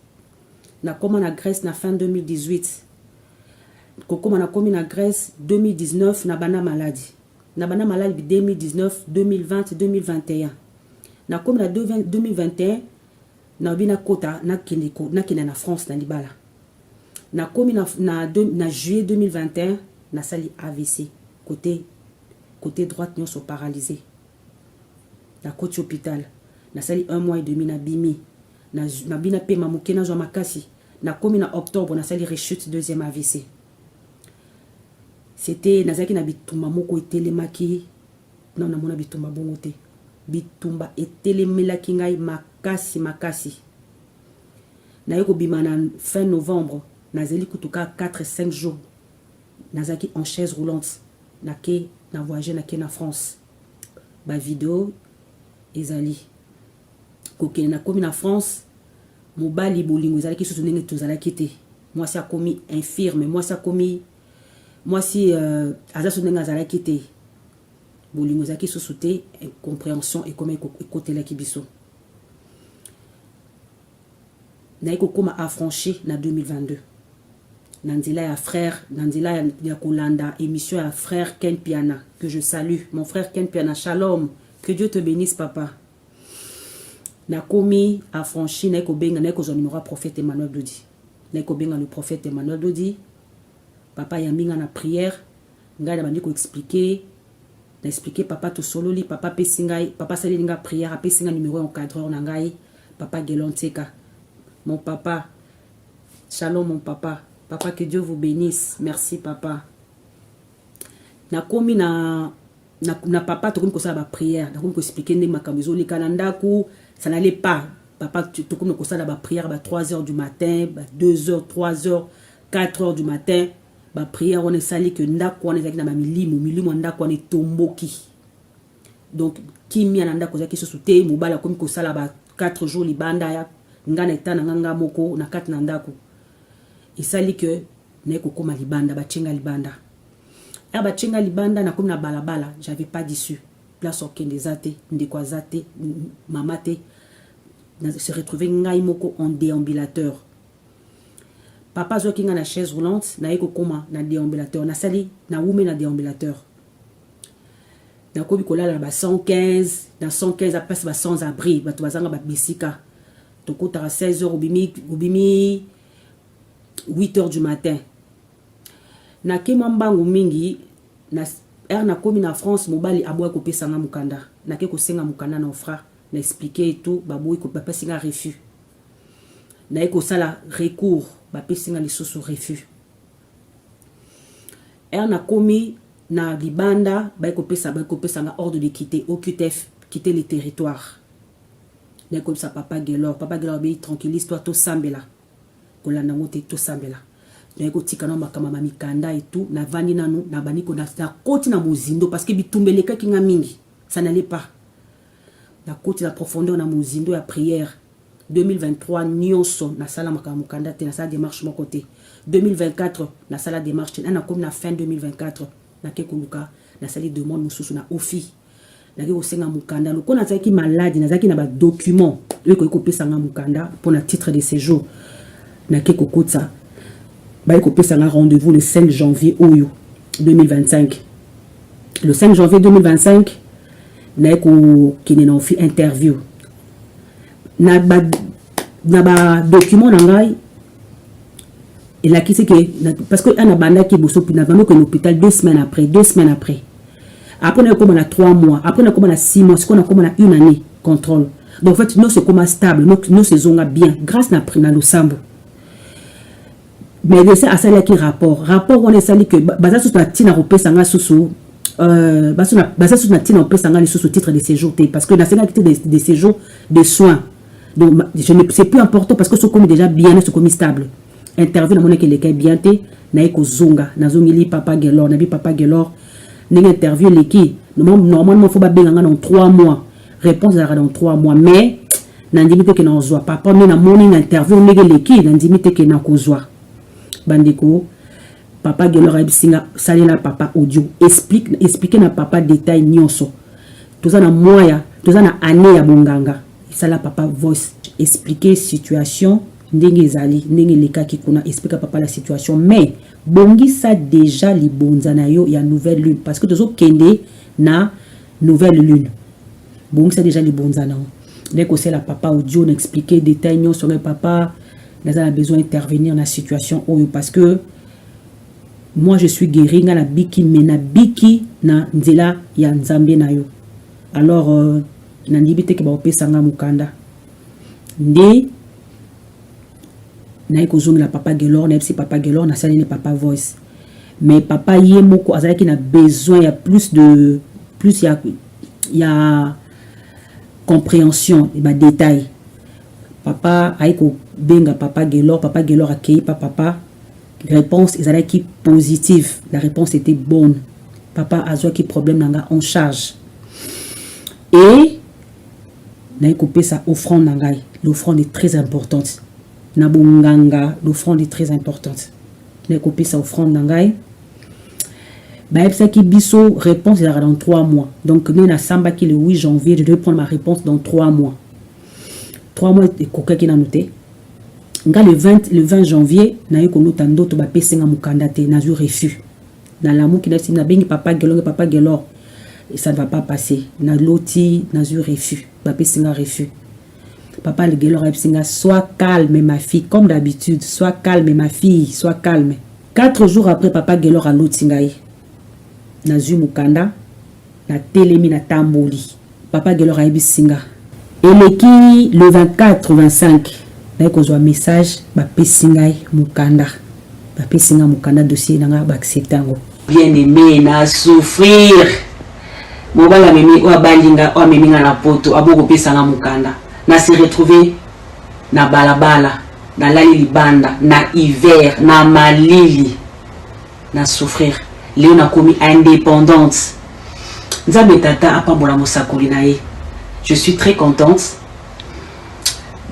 Na koma na Grèce na fin 2018. Kokoma na komi na Grèce 2019 na bana maladie. Na bana maladie 2019, 2020, 2021. Na komi na 2021 na bina kota na kina na France na libala. Na komi na juillet 2021 na sali AVC côté droite nyonso paralysé. Na côté hôpital na sali 1 mois et demi na bimi na bina pe mamuke na zo makasi. Na komi na octobre na sali rechute deuxième AVC. C'était nazaki na bitumba moko etelemaki non na mona bitumba bongo te bitumba etelemelaki ngai makasi na yeko bimana fin novembre nazeli kutuka 4-5 jours nazaki en chaise roulante na voyager na France ba vidéo ezali kokene na komi na France mobali bolingo ezalaki susu ndenge tozalaki te moi si akomi infirme moi si azaso ndenge azalaki te bolingo ezalaki susu te incompréhension ekoma ekotelaki biso naye kokoma affranchi na 2022 na nzela ya frère na nzela ya kolanda émission ya frère Ken Piana que je salue mon frère Ken Piana shalom que Dieu te bénisse papa nakomi affranchi naye kobenga naye kozwa numéro prophète Emmanuel Dodi naye kobenga le prophète Emmanuel Dodi papa yaminga na prière ngai na bandi ko expliquer papa to sololi papa pesingai papa sali nga prière apesinga numéro encadreur na ngai papa Gelonteka mon papa shalom mon papa que Dieu vous bénisse merci papa na komi na papa to komi ko sala ba prière na komi ko expliquer ndenge makambo ezoleka na ndaku ça n'allait pas papa to komi ko sala ba prière ba 3h du matin ba 2h 3h 4h du matin ba prière on est sali que ndako on ezaki na milimo ndako on est tomboki donc kimia na ndako zaki sosute mobala komi ko sala ba 4 jours libanda ya ngana etana nganga moko na kati na ndako esali que na ko koma libanda ba chenga libanda ya ba chenga libanda na komi na balabala j'avais pas d'issue place okende zate ndeko zate mamate na se retrouver ngai moko en déambulateur. Papa zo kinga na chaise roulante na eko koma na déambulateur na sali na wume na déambulateur na kobi kolala ba 115 na 115 après ba sans abri ba to bazanga ba bisika to kota 16h ubimi 8h du matin na kema mbangu mingi na na komi na France mobali aboya ko pesa nga mukanda na ke ko senga mukanda na frère na expliquer tout baboyi ko papa singa refus na eko sala recours ba pesinga lisusu refus na komi na libanda ba eko pesa nga ordre de quitter quitter les territoires na comme ça papa Gelor be tranquillise toi to sambela kolanda ngote to sambela na eko tika na makama mikanda et tout na vandi nanu na baniko na koti na mozindo parce que bitumbeleka kinga mingi ça n'allait pas na koti la profondeur na mozindo ya prière 2023 nyonso na sala makamukanda te na sala démarche mon côté 2024 na sala démarche na comme na fin 2024 na ke koluka na sali demande mususu na ofi naki kosenga mukanda loko nazalaki maladi nazalaki na badocument oyo koki kopesanga mukanda mpona titre de séjour naki kokotisa bayi kopesanga rendez-vous le 5 janvier oyo 2025 le 5 janvier 2025 naye kokende na ofi interview na badocument na ngai elakisi ke parce que ana bandaki boso puis na vando que l'hôpital 2 semaines après après on a comme 3 mois après on a comme 6 mois on a comme 1 année contrôle donc en fait nous c'est comme stable nous c'est zonga bien grâce na prina lo sambo mais c'est à ça qui rapport on est sali que baza sous na tina repesa nga susu baza sous na tina repesa nga sous titre de séjour parce que na c'est titre de séjour de soins donc c'est plus important parce que c'est comme déjà bien c'est comme stable interview na mona ke le bien te na eko zonga na zongili papa Gelor na bi papa Gelor ni interview leki normalement faut ba benga dans 3 mois réponse dans 3 mois mais na ndimite ke na ozwa papa na morning interview nege leki na ndimite ke na kozwa bandeko papa Gelor abisinga salela papa audio expliquer na papa détail nyonso toza na moya toza na année ya bonganga sala papa voice expliquer situation ndenge ezali ndenge lekaki kuna explique papa la situation mais bongisa déjà libonza na yo ya nouvelle lune parce que tozo kende na nouvelle lune bongisa déjà libonza na ndeko c'est la papa audio n'expliquer détail nyo sur le papa n'a a besoin d'intervenir dans la situation parce que moi je suis guéri na biki mena biki na nzela ya nzambe na yo alors na ndibite ke ba opesanga mukanda ndi na ekozongi la papa Gelor na si papa Gelor na sali papa voice mais papa yemoko azalaki na besoin ya plus ya compréhension et ba détail papa aiko benga papa Gelor accueilli papa réponse ezalaki positive la réponse était bonne papa azwaki problème nanga en charge et na ekopé sa offrande nangai l'offrande est très importante na bonganga l'offrande est très importante na copier sa offrande nangai ba ça qui biso réponse dans 3 mois donc nous na samba qui le 8 janvier je devais prendre ma réponse dans 3 mois et koka qui na noté nga le 20 janvier na yeko nota ndoto ba pesenga mukanda te na ju refus na lamu qui na bengi papa Gelor et ça ne va pas passer na loti na ju refus ba pesenga refus. Papa le Gelor Epsinga, sois calme ma fille, comme d'habitude, sois calme ma fille, sois calme. 4 jours après, papa Gelor a l'Otsingaï. Na Zumukanda, na Telemi, na Tamboli. Papa Gelor Epsinga. Et le 24-25, na kozwa message, ba Pessingaï Mukanda. Ba Pessinga Mukanda dossier, na ba acceptango. Bien aimé, na souffrir. Mobala memi, wa balinga, wa memi na poto, aboko pesanga Mukanda. Na se retrouver na balabala na lali libanda na hiver na malili na souffrir leo na komi indépendante nzambe tata apambola mosakoli na ye je suis très contente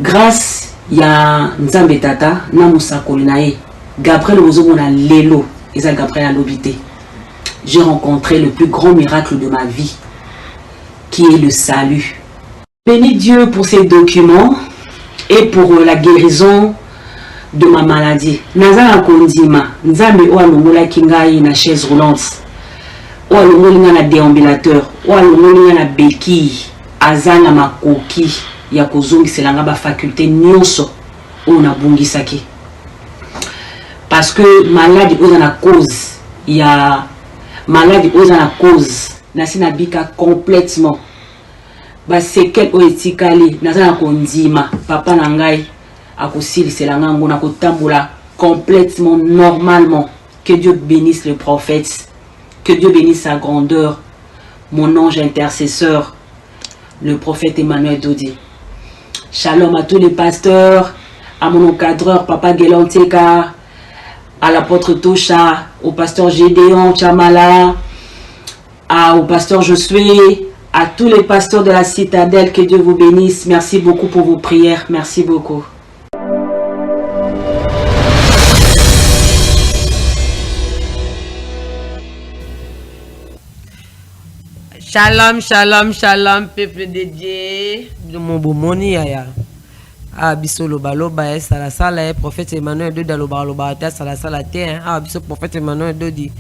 grâce ya nzambe tata na mosakoli na ye Gabriel ozomona lelo eza Gabriel alobité j'ai rencontré le plus grand miracle de ma vie qui est le salut. Bénis Dieu pour ces documents et pour la guérison de ma maladie. Nazala kondima, nzambe o alongola kingai na chaise roulante. O alongola na déambulateur, o alongola na béquille, azana makoki ya kozongiselanga ba faculté nyonso o na bungisaki. Parce que maladie oza na cause, ya maladie oza na cause, nasina bika complètement. Ba sekel o etikali nazana kondima papa na ngai akosiliselanga ngo na kotambola complètement normalement. Que Dieu bénisse le prophète, que Dieu bénisse sa grandeur, mon ange intercesseur, le prophète Emmanuel Dodi. Shalom à tous les pasteurs, à mon encadreur papa Gelanteka, à l'apôtre Tosha, au pasteur Gédéon Chamala, au pasteur Josué, à tous les pasteurs de la citadelle, que Dieu vous bénisse. Merci beaucoup pour vos prières. Merci beaucoup. Shalom, shalom, shalom, peuple de Dieu. De mon beau moni, yaya. Ah, biso loba loba, sala sala, prophète Emmanuel de Daloba loba, sala sala, ah, biso prophète Emmanuel de di.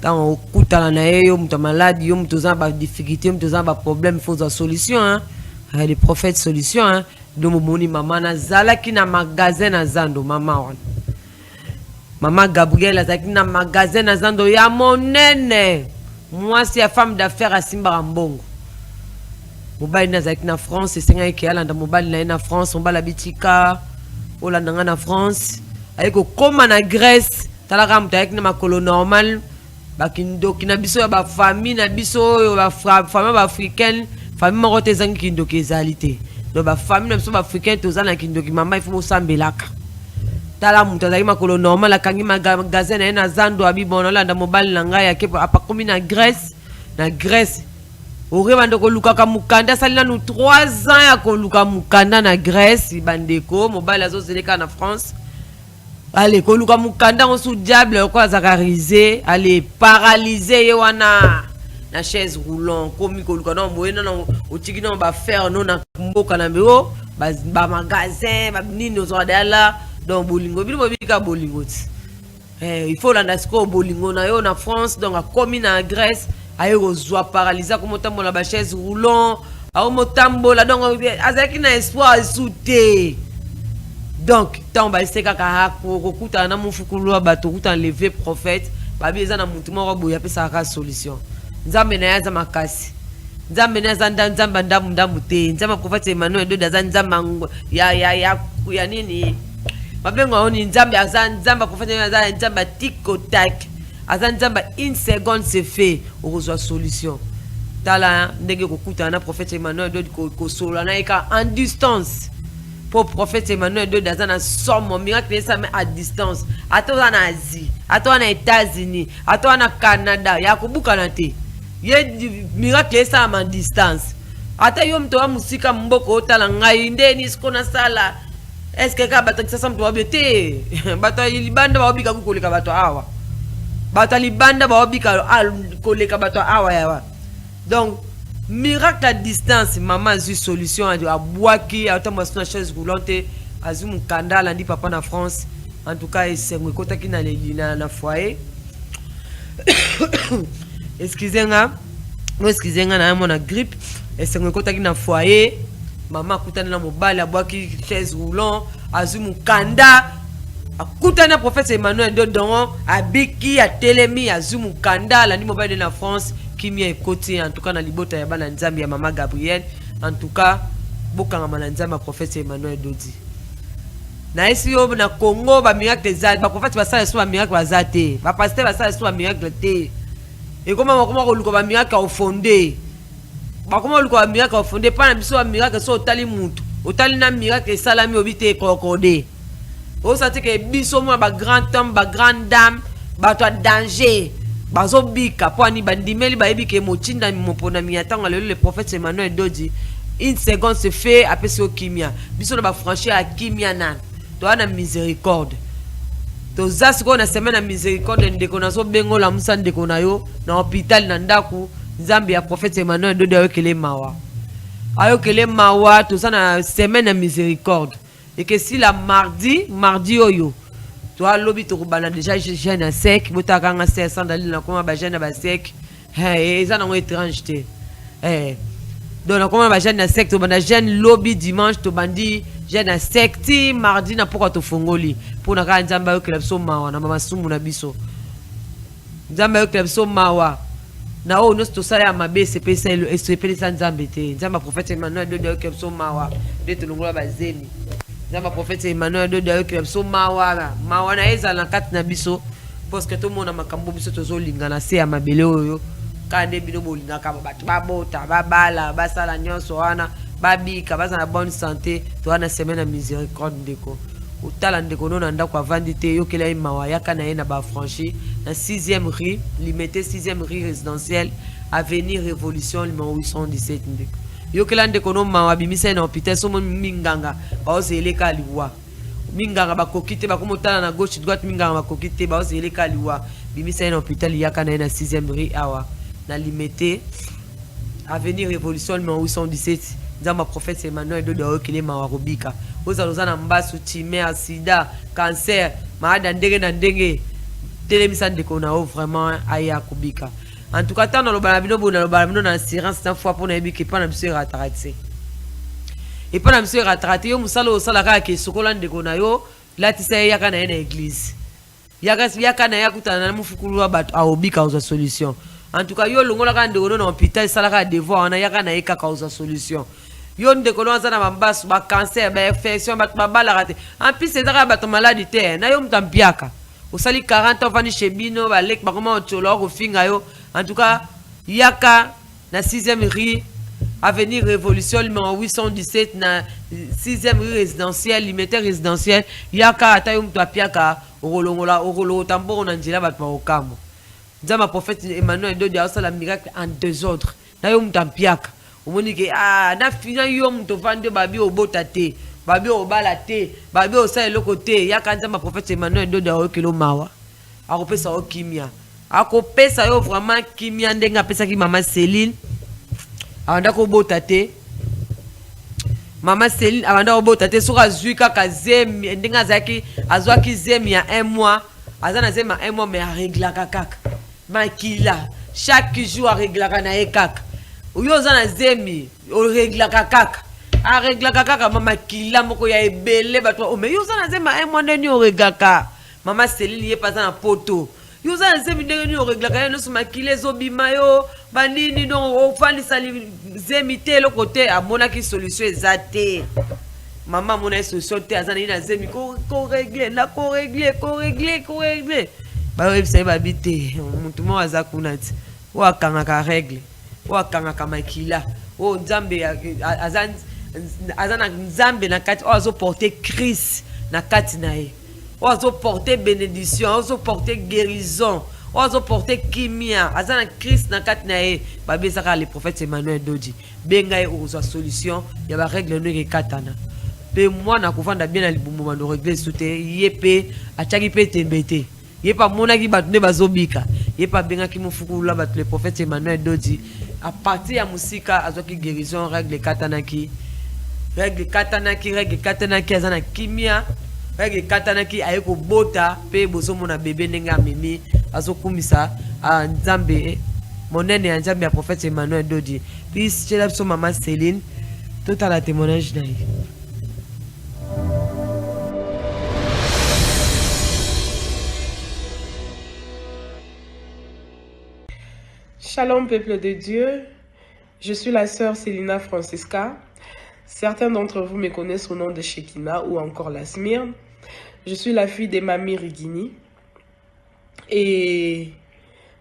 Tant au kuta na yo, mto malade, yo mto zamba difficulté, mto zamba problème, il faut une solution, hein. Les prophètes solution, hein. De mon moni, maman, na zala ki na magasin na zando, maman. Maman Gabriel, a zaki na magasin na zando, ya monene. Moi, c'est la femme d'affaires à Simbarambongo. Mobile na zaki na France, c'est un qui est mobile na France, on va la bitika, on la na France. Avec comme en Grèce, t'as la rampe avec na makolo normal, bakindo kina biso ba famille na biso ba famille africaine, famille marote zangi kindo kezalité. Donc ba famille na biso ba africaine to zana kindo ki mama il faut sambelaka. Tala mutu azali makolo normal akangi magasin na ye na zando abibono landa mobile na ngai yake apakomi na Grèce ore bandeko lukaka mukanda sali nanu 3 ans ya koluka mukanda na Grèce bandeko mobile azozeleka na France ale koluka mukanda osu diable ko azakarisé ale paralysé ye wana na chaise roulant komi koluka na moyena na otiki na ba faire non na mboka na meo ba magasin ba nini ozodala donc bolingo bino bobika bolingo ti il faut landa siko bolingo na yo na France donc a komi na Grèce aye kozwa paralysé comme tambola ba chaise roulant a motambola donc azaki na espoir souté donc tant ba seka ka kokuta na mufukulu ba to kuta lever prophète ba bieza na mutu moko boya pesa ka solution nzambe na yaza makasi nzambe na zanda nzamba ndamu te nzamba prophète Emmanuel de daza nzamba ya nini mabengo oni nzambe azan nzamba prophète azan nzamba tiko tak azan nzamba une seconde c'est fait okozwa solution tala ndenge kokuta na prophète Emmanuel de ko solo na eka en distance pour prophète Emmanuel de daza na somme miracle ça mais à distance atona na Asie atona na États-Unis atona na Canada ya kubuka na te ye miracle ça en distance ata yo mto wa musika mboko otala ngai ndeni sikona sala. Est-ce que ka bato kisasa mtu wabete bato libanda wabika kukoleka bato awa bato libanda wabika koleka bato awa yawa donc miracle à distance maman a eu solution a boaki a ta na chaise roulante azu mukanda landi papa na France en tout cas c'est moi kota ki na foyer excusez-moi na mon grippe et c'est moi kota ki na foyer. Maman kutana na mobile abwaki chaise roulant azumu kanda akutana prophète Emmanuel dedans abiki a telemi azumu kanda la ni mobile na France kimi ekoti en tout cas na libota ya bana nzambi ya maman Gabriel en tout cas bokanga na nzambi prophète Emmanuel dodi na esi yo na Congo ba miracle za ba prophète ba sala so ba miracle ba zate ba pasteur ba sala so ba miracle te et comment ko luko ba miracle au fondé. Comment le miracle au fondé pas na biso miracle so otali mutu otali na miracle salami obite kokode o sati ke biso mo ba grand homme ba grande dame ba to danger bazo bika po ani bandimeli ba ebike mochinda mopona miatanga le prophète Emmanuel dodi une seconde se fait après ce kimia biso na ba franchir à kimia nan to ana miséricorde to zasiko na semaine na miséricorde ndeko na so bengo la musa ndeko na yo na hôpital na ndaku nzambe ya prophète Emmanuel de ayokele mawa tout ça na semaine de miséricorde et que si la mardi oyo toi lobi to kubana déjà jeune à sec botaka nga 500 dalil na koma ba jeune ba sec et ça na étrange te donc na koma ba jeune à sec to bana jeune lobi dimanche to bandi jeune à sec ti mardi na pourquoi to fongoli pour na ka nzambe ayokele so mawa na mama sumu na biso nzambe ayokele so mawa na o nosto sala ya mabe sepesa elo espelisa nzambe te nzamba prophète Emmanuel de kepso mawa de tulungola bazeni nzamba prophète Emmanuel de kepso mawa na eza na kati na biso parce que tout le monde a makambo biso tozo linga na se ya mabele oyo kande bino bolinga ka bato babota babala basala nyonso wana babika baza na bonne santé to wana semaine na miséricorde ndeko utala ndeko nona ndako avandi te yokela mawa yaka na ye na ba franchi na 6e rue limité 6e rue résidentielle avenue Révolution numéro 817 ndeko yokela ndeko no mawa bimisa na hôpital so minganga ba ozeleka liwa minganga bakokite bakomotana na gauche droite minganga bakokite ba ozeleka liwa bimisa na hôpital yaka na ye na 6e rue awa na limité Avenir Révolution numéro 817. Nzamba prophète Emmanuel Dodo Okele Mawarobika. Ozalozana mbasu tumeur, sida, cancer, malade ndenge na ndenge. Télémisa ndeko na o vraiment aya kubika. En tout cas, tant dans le balabino na assurance cette fois pour na biki pas na monsieur ratraté. Et pas na monsieur ratraté yo musalo osala ka ke sokola ndeko na yo lati sa yaka na église. Yaka na yakutana na mufukulu bato a obika oza solution. En tout cas, yo longola ka ndeko na hôpital salaka devoir na yaka na eka cause solution. Yo ndeko na za na mambasu ba cancer, ba infection, ba bala raté. En plus c'est dara bato maladie na yo mtampiaka. Osali 40 ans vani chez bino ba lek ba comment otolo ko finga yo. En tout cas, yaka na 6e rue Avenir Révolution numéro 817 na 6e rue résidentielle, limité résidentielle, yaka ata yo mtapiaka orolongola orolo tamboro na njila bato ba okambo. Nzama prophète Emmanuel Dodo asala miracle en désordre. Na yo mtampiaka. Omoni ke na fina yo mtovande babi obota te, babi obala te, babi osa eloko te. Yaka nzama prophète Emmanuel Dodo okelo mawa. Akopesa o kimia. Akopesa yo vraiment kimia ndenga pesa ki mama Céline. Awanda ko bota te. Mama Céline awanda ko bota te soka zuika ka zemi ndenga zaki azwaki zemi ya 1 mois. Azana zemi ya 1 mois mais a régla kaka. Makila chaque jour a régla kana ekaka. Uyo zana zemi o régla kaka. A régla kaka mama kila moko ya ebele bato o mais yo zana zemi ya 1 mois ndeni o regaka. Mama Céline ye pas na poto. Yo zana zemi ndeni o régla kana no suma kile zo bimayo bandini donc o fandi sali zemi te le côté a mona ki solution ezate. Maman mona solution te azana ina zemi ko régler na ko régler. Ba website ba bité mutu mo azakunati wa kanga ka règle wa kanga ka makila o nzambe azana nzambe na kati o azo porter Christ na kati na ye o azo porter bénédiction o azo porter guérison o azo porter kimia azana Christ na kati na ye ba bezaka le prophète Emmanuel Dodi benga ye o zo solution ya ba règle no ke katana pe moi na kuvanda bien na libumu mano régler soute yepe achaki pe tembete. Yé pas mon qui bat ne bazobika. Yé pas bien qui me foukou là bat le prophète Emmanuel Dodi. À partir ya musika azoki guérison règle katanaki azana kimia règle katanaki ayeko bota pe bozo mona bébé nenga mimi azokumisa a nzambe monene ya nzambe ya prophète Emmanuel Dodi. Puis chez so maman Céline tout à la témoignage na. Shalom peuple de Dieu, je suis la sœur Célina Francisca. Certains d'entre vous me connaissent au nom de Shekina ou encore la Smyrne. Je suis la fille de Mamie Rigini. Et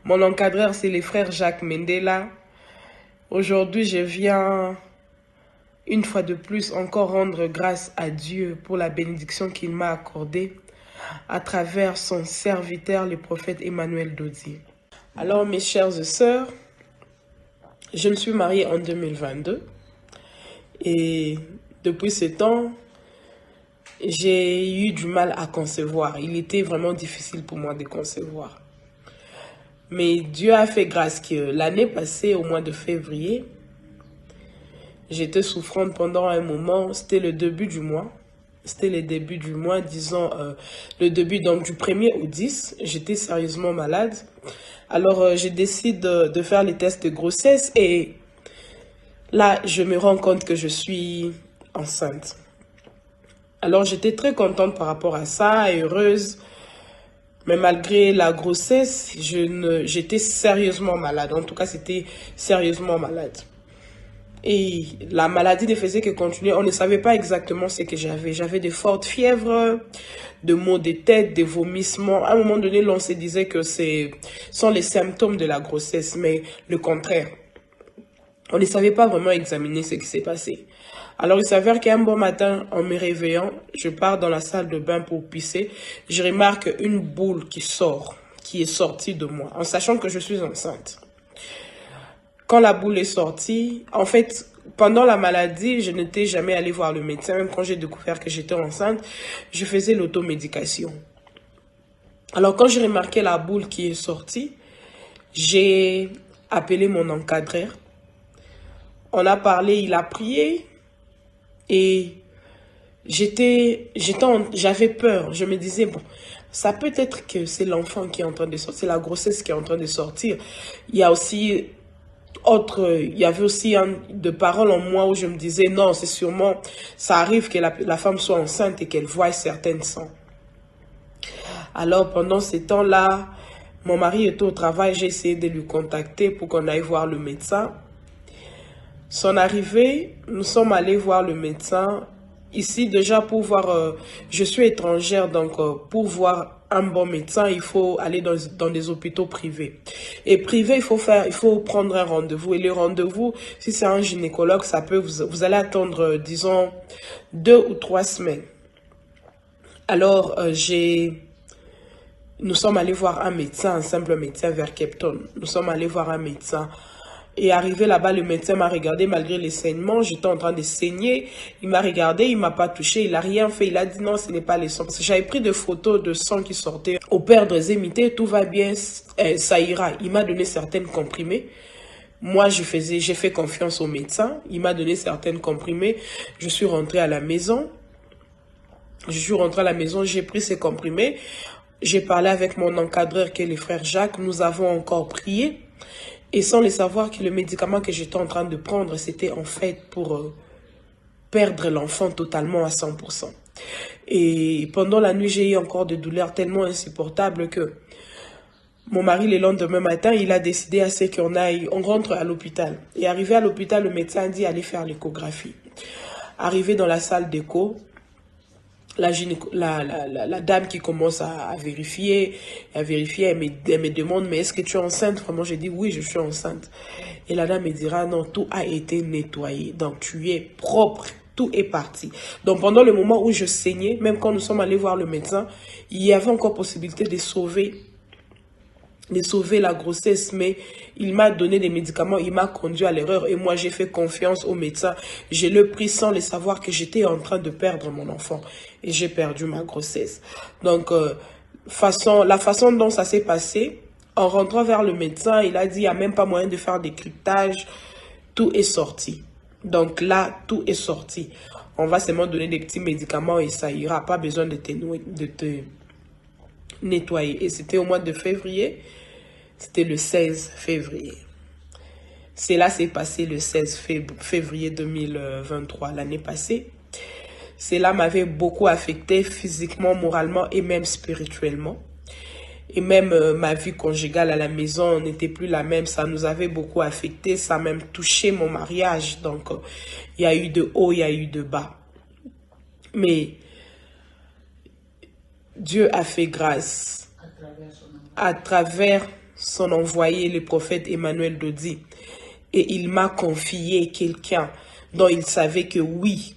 mon encadreur c'est le frère Jacques Mendela. Aujourd'hui je viens une fois de plus encore rendre grâce à Dieu pour la bénédiction qu'il m'a accordée à travers son serviteur le prophète Emmanuel Dodi. Alors mes chères sœurs, je me suis mariée en 2022 et depuis ce temps, j'ai eu du mal à concevoir. Il était vraiment difficile pour moi de concevoir. Mais Dieu a fait grâce que l'année passée, au mois de février, j'étais souffrante pendant un moment, c'était le début du mois. C'était le début du mois, disons le début donc du 1er au 10, j'étais sérieusement malade. Alors je décide de faire les tests de grossesse et là je me rends compte que je suis enceinte. Alors j'étais très contente par rapport à ça, et heureuse. Mais malgré la grossesse, j'étais sérieusement malade. En tout cas, c'était sérieusement malade. Et la maladie ne faisait que continuer. On ne savait pas exactement ce que j'avais. J'avais de fortes fièvres, de maux de tête, des vomissements. À un moment donné, l'on se disait que ce sont les symptômes de la grossesse, mais le contraire. On ne savait pas vraiment examiner ce qui s'est passé. Alors, il s'avère qu'un bon matin, en me réveillant, je pars dans la salle de bain pour pisser. Je remarque une boule qui sort, qui est sortie de moi, en sachant que je suis enceinte. Quand la boule est sortie, en fait, pendant la maladie, je n'étais jamais allée voir le médecin. Même quand j'ai découvert que j'étais enceinte, je faisais l'automédication. Alors, quand j'ai remarqué la boule qui est sortie, j'ai appelé mon encadreur On a parlé, il a prié. Et j'avais peur. Je me disais, bon, ça peut être que c'est l'enfant qui est en train de sortir, c'est la grossesse qui est en train de sortir. Il y a aussi il y avait aussi de paroles en moi où je me disais, non, c'est sûrement, ça arrive que la femme soit enceinte et qu'elle voie certaines sangs. Alors, pendant ces temps-là, mon mari était au travail, j'ai essayé de lui contacter pour qu'on aille voir le médecin. Son arrivée, nous sommes allés voir le médecin. Ici, déjà, pour voir, je suis étrangère, donc pour voir un bon médecin, il faut aller dans des hôpitaux privés. Et privé, il faut prendre un rendez-vous. Et le rendez-vous, si c'est un gynécologue, ça peut, vous allez attendre, disons, 2 ou 3 semaines. Alors, nous sommes allés voir un médecin, un simple médecin vers Cape Town. Nous sommes allés voir un médecin. Et arrivé là-bas, le médecin m'a regardé malgré les saignements. J'étais en train de saigner. Il m'a regardé, il m'a pas touché, il a rien fait. Il a dit non, ce n'est pas les sangs. Parce que j'avais pris des photos de sang qui sortaient. Au père de Zémité, tout va bien, ça ira. Il m'a donné certaines comprimés. Moi, j'ai fait confiance au médecin. Il m'a donné certaines comprimés. Je suis rentrée à la maison. J'ai pris ces comprimés. J'ai parlé avec mon encadreur qui est le frère Jacques. Nous avons encore prié. Et sans le savoir que le médicament que j'étais en train de prendre, c'était en fait pour perdre l'enfant totalement à 100%. Et pendant la nuit, j'ai eu encore des douleurs tellement insupportables que mon mari, le lendemain matin, il a décidé à ce on rentre à l'hôpital. Et arrivé à l'hôpital, le médecin a dit aller faire l'échographie. Arrivé dans la salle d'écho, la dame qui commence à vérifier, elle me demande, mais est-ce que tu es enceinte? Vraiment, j'ai dit, oui, je suis enceinte. Et la dame me dira, non, tout a été nettoyé. Donc, tu es propre, tout est parti. Donc, pendant le moment où je saignais, même quand nous sommes allés voir le médecin, il y avait encore possibilité de sauver la grossesse, mais il m'a donné des médicaments, il m'a conduit à l'erreur et moi j'ai fait confiance au médecin. J'ai le pris sans le savoir que j'étais en train de perdre mon enfant et j'ai perdu ma grossesse. Donc, la façon dont ça s'est passé, en rentrant vers le médecin, il a dit il n'y a même pas moyen de faire des cryptages, tout est sorti. Donc là, tout est sorti. On va seulement donner des petits médicaments et ça ira, pas besoin de te nettoyer. Et c'était au mois de février. C'était le 16 février. Cela s'est passé le 16 février 2023, l'année passée. Cela m'avait beaucoup affecté physiquement, moralement et même spirituellement. Et même ma vie conjugale à la maison n'était plus la même. Ça nous avait beaucoup affecté. Ça a même touché mon mariage. Donc, il y a eu de haut, il y a eu de bas. Mais Dieu a fait grâce à travers son envoyé, le prophète Emmanuel Dodi. Et il m'a confié quelqu'un dont il savait que oui,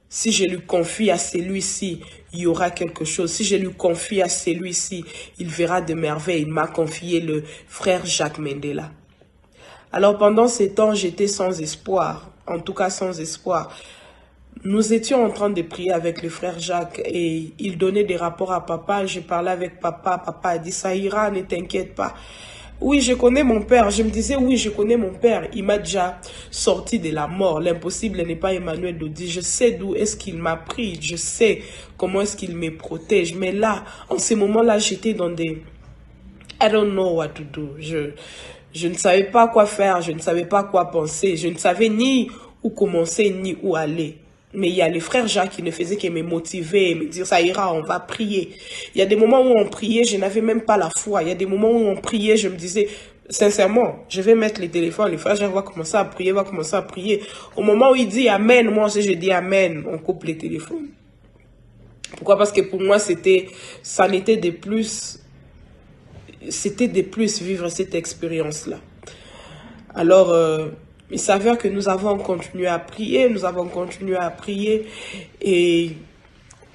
si je lui confie à celui-ci, il y aura quelque chose. Si je lui confie à celui-ci, il verra de merveilles. Il m'a confié le frère Jacques Mendela. Alors pendant ces temps, j'étais sans espoir. En tout cas sans espoir. Nous étions en train de prier avec le frère Jacques et il donnait des rapports à papa. J'ai parlé avec papa. Papa a dit, ça ira, ne t'inquiète pas. Oui, je connais mon père. Je me disais, oui, je connais mon père. Il m'a déjà sorti de la mort. L'impossible n'est pas Emmanuel Dodi. Je sais d'où est-ce qu'il m'a pris. Je sais comment est-ce qu'il me protège. Mais là, en ce moment-là, j'étais dans des... I don't know what to do. Je ne savais pas quoi faire. Je ne savais pas quoi penser. Je ne savais ni où commencer, ni où aller. Mais il y a le frère Jacques qui ne faisait que me motiver, me dire ça ira, on va prier. Il y a des moments où on priait, je n'avais même pas la foi. Il y a des moments où on priait, je me disais, sincèrement, je vais mettre les téléphones, le frère Jacques va commencer à prier, Au moment où il dit Amen, moi aussi je dis Amen, on coupe les téléphones. Pourquoi? Parce que pour moi, c'était de plus vivre cette expérience-là. Alors, il s'avère que nous avons continué à prier, et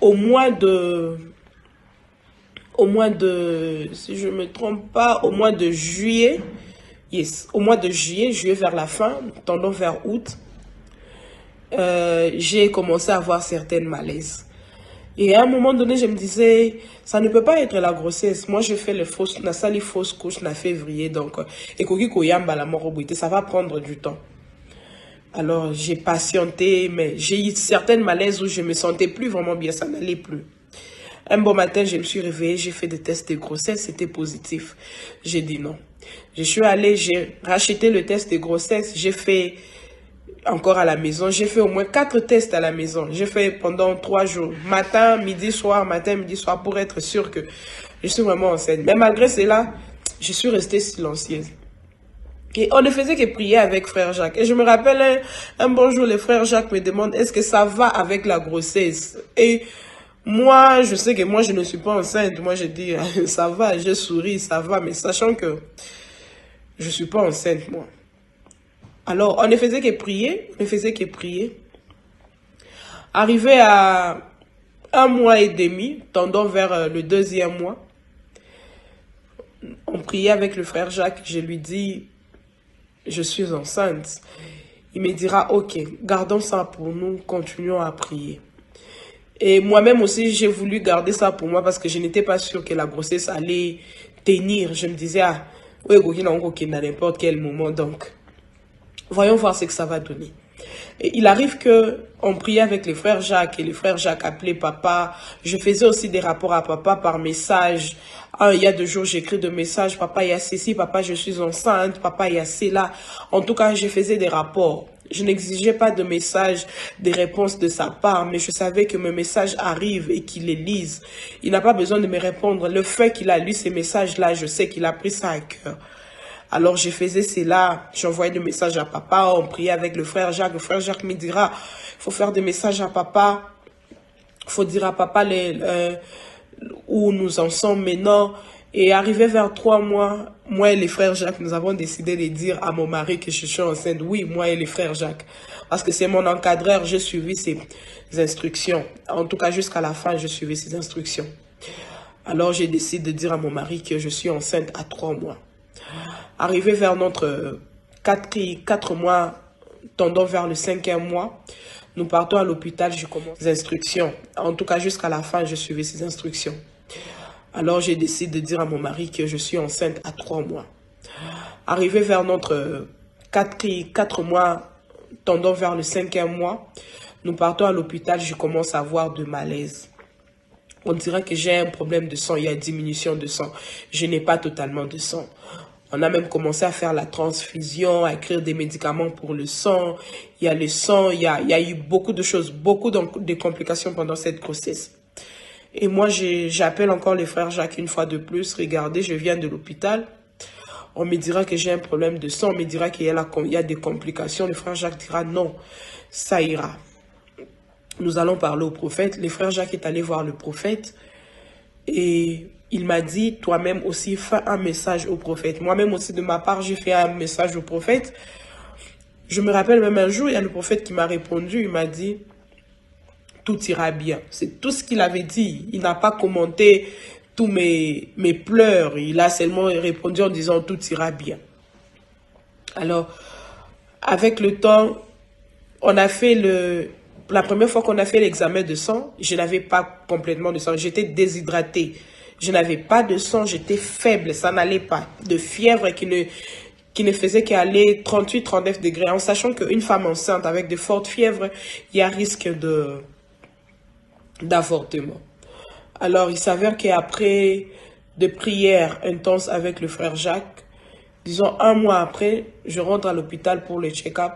au mois de, si je ne me trompe pas, au mois de juillet, juillet vers la fin, tendant vers août, j'ai commencé à avoir certaines malaises. Et à un moment donné, je me disais, ça ne peut pas être la grossesse. Moi, je fais les fausses couches en février, donc, ça va prendre du temps. Alors, j'ai patienté, mais j'ai eu certaines malaises où je me sentais plus vraiment bien, ça n'allait plus. Un bon matin, je me suis réveillée, j'ai fait des tests de grossesse, c'était positif. J'ai dit non. Je suis allée, j'ai racheté le test de grossesse, j'ai fait encore à la maison. J'ai fait au moins 4 tests à la maison. J'ai fait pendant 3 jours, matin, midi, soir, pour être sûr que je suis vraiment enceinte. Mais malgré cela, je suis restée silencieuse. Et on ne faisait que prier avec frère Jacques. Et je me rappelle un bon jour, le frère Jacques me demande, est-ce que ça va avec la grossesse? Et moi, je sais que moi, je ne suis pas enceinte. Moi, je dis, ça va, je souris, ça va. Mais sachant que je ne suis pas enceinte, moi. Alors, on ne faisait que prier, Arrivé à 1 mois et demi, tendant vers le 2e mois, on priait avec le frère Jacques. Je lui dis, je suis enceinte. Il me dira, ok, gardons ça pour nous, continuons à prier. Et moi-même aussi, j'ai voulu garder ça pour moi parce que je n'étais pas sûre que la grossesse allait tenir. Je me disais, ah, oui, à n'importe quel moment, donc voyons voir ce que ça va donner. Et il arrive qu'on priait avec les frères Jacques et les frères Jacques appelaient papa. Je faisais aussi des rapports à papa par message. Ah, il y a 2 jours, j'écris des messages. Papa, il y a ceci. Papa, je suis enceinte. Papa, il y a cela. En tout cas, je faisais des rapports. Je n'exigeais pas de messages, des réponses de sa part, mais je savais que mes messages arrivent et qu'il les lise. Il n'a pas besoin de me répondre. Le fait qu'il a lu ces messages-là, je sais qu'il a pris ça à cœur. Alors, je faisais cela, j'envoyais des messages à papa, on priait avec le frère Jacques. Le frère Jacques me dira, il faut faire des messages à papa, il faut dire à papa où nous en sommes maintenant. Et arrivé vers 3 mois, moi et les frères Jacques, nous avons décidé de dire à mon mari que je suis enceinte. Oui, moi et les frères Jacques. Parce que c'est mon encadreur, j'ai suivi ses instructions. En tout cas, jusqu'à la fin, j'ai suivi ses instructions. Alors, j'ai décidé de dire à mon mari que je suis enceinte à 3 mois. Arrivé vers notre 4 mois, tendant vers le 5e mois, nous partons à l'hôpital, je commence les instructions. En tout cas, jusqu'à la fin, je suivais ces instructions. Alors, j'ai décidé de dire à mon mari que je suis enceinte à 3 mois. Arrivé vers notre 4 mois, tendant vers le 5e mois, nous partons à l'hôpital, je commence à avoir de malaise. On dirait que j'ai un problème de sang, il y a diminution de sang. Je n'ai pas totalement de sang. On a même commencé à faire la transfusion, à écrire des médicaments pour le sang. Il y a le sang, il y a eu beaucoup de choses, beaucoup de complications pendant cette grossesse. Et moi, j'appelle encore les frères Jacques une fois de plus. Regardez, je viens de l'hôpital. On me dira que j'ai un problème de sang. On me dira qu'il y a des complications. Le frère Jacques dira non, ça ira. Nous allons parler au prophète. Le frère Jacques est allé voir le prophète. Et il m'a dit, toi-même aussi, fais un message au prophète. Moi-même aussi, de ma part, j'ai fait un message au prophète. Je me rappelle même un jour, il y a le prophète qui m'a répondu. Il m'a dit, tout ira bien. C'est tout ce qu'il avait dit. Il n'a pas commenté tous mes pleurs. Il a seulement répondu en disant, tout ira bien. Alors, avec le temps, on a fait la première fois qu'on a fait l'examen de sang, je n'avais pas complètement de sang. J'étais déshydratée. Je n'avais pas de sang, j'étais faible, ça n'allait pas. De fièvre qui ne faisait qu'aller 38-39 degrés. En sachant qu'une femme enceinte avec de fortes fièvres, il y a risque d'avortement. Alors, il s'avère qu'après de prières intenses avec le frère Jacques, disons 1 mois après, je rentre à l'hôpital pour le check-up.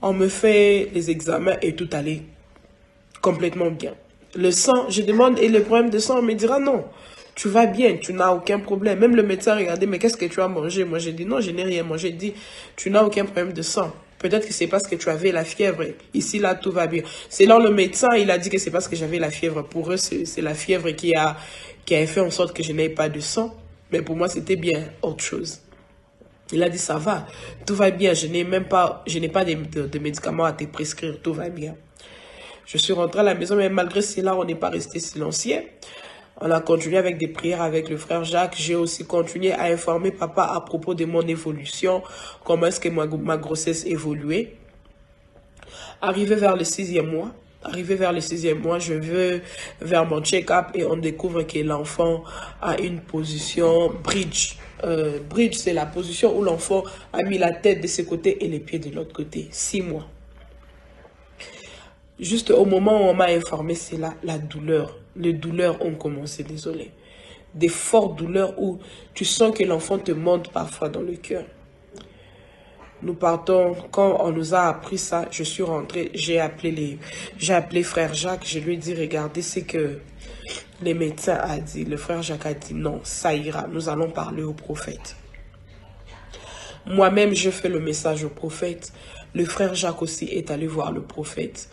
On me fait les examens et tout allait complètement bien. Le sang, je demande, et le problème de sang, on me dira non. Tu vas bien, tu n'as aucun problème. Même le médecin regardait, mais qu'est-ce que tu as mangé? Moi, j'ai dit, non, je n'ai rien mangé. J'ai dit, tu n'as aucun problème de sang. Peut-être que c'est parce que tu avais la fièvre. Ici, là, tout va bien. Selon le médecin, il a dit que c'est parce que j'avais la fièvre. Pour eux, c'est la fièvre qui a fait en sorte que je n'ai pas de sang. Mais pour moi, c'était bien autre chose. Il a dit, ça va, tout va bien. Je n'ai pas de médicaments à te prescrire, tout va bien. Je suis rentrée à la maison, mais malgré cela, on n'est pas resté silencieux. On a continué avec des prières avec le frère Jacques. J'ai aussi continué à informer papa à propos de mon évolution, comment est-ce que ma grossesse évoluait. Arrivé vers le 6e mois, je vais vers mon check-up et on découvre que l'enfant a une position bridge. Bridge, c'est la position où l'enfant a mis la tête de ce côté et les pieds de l'autre côté. 6 mois. Juste au moment où on m'a informé, c'est là la douleur. Les douleurs ont commencé, désolé. Des fortes douleurs où tu sens que l'enfant te monte parfois dans le cœur. Nous partons, quand on nous a appris ça, je suis rentrée, j'ai appelé frère Jacques, je lui ai dit, regardez ce que les médecins a dit. Le frère Jacques a dit, non, ça ira, nous allons parler au prophète. Moi-même, je fais le message au prophète. Le frère Jacques aussi est allé voir le prophète.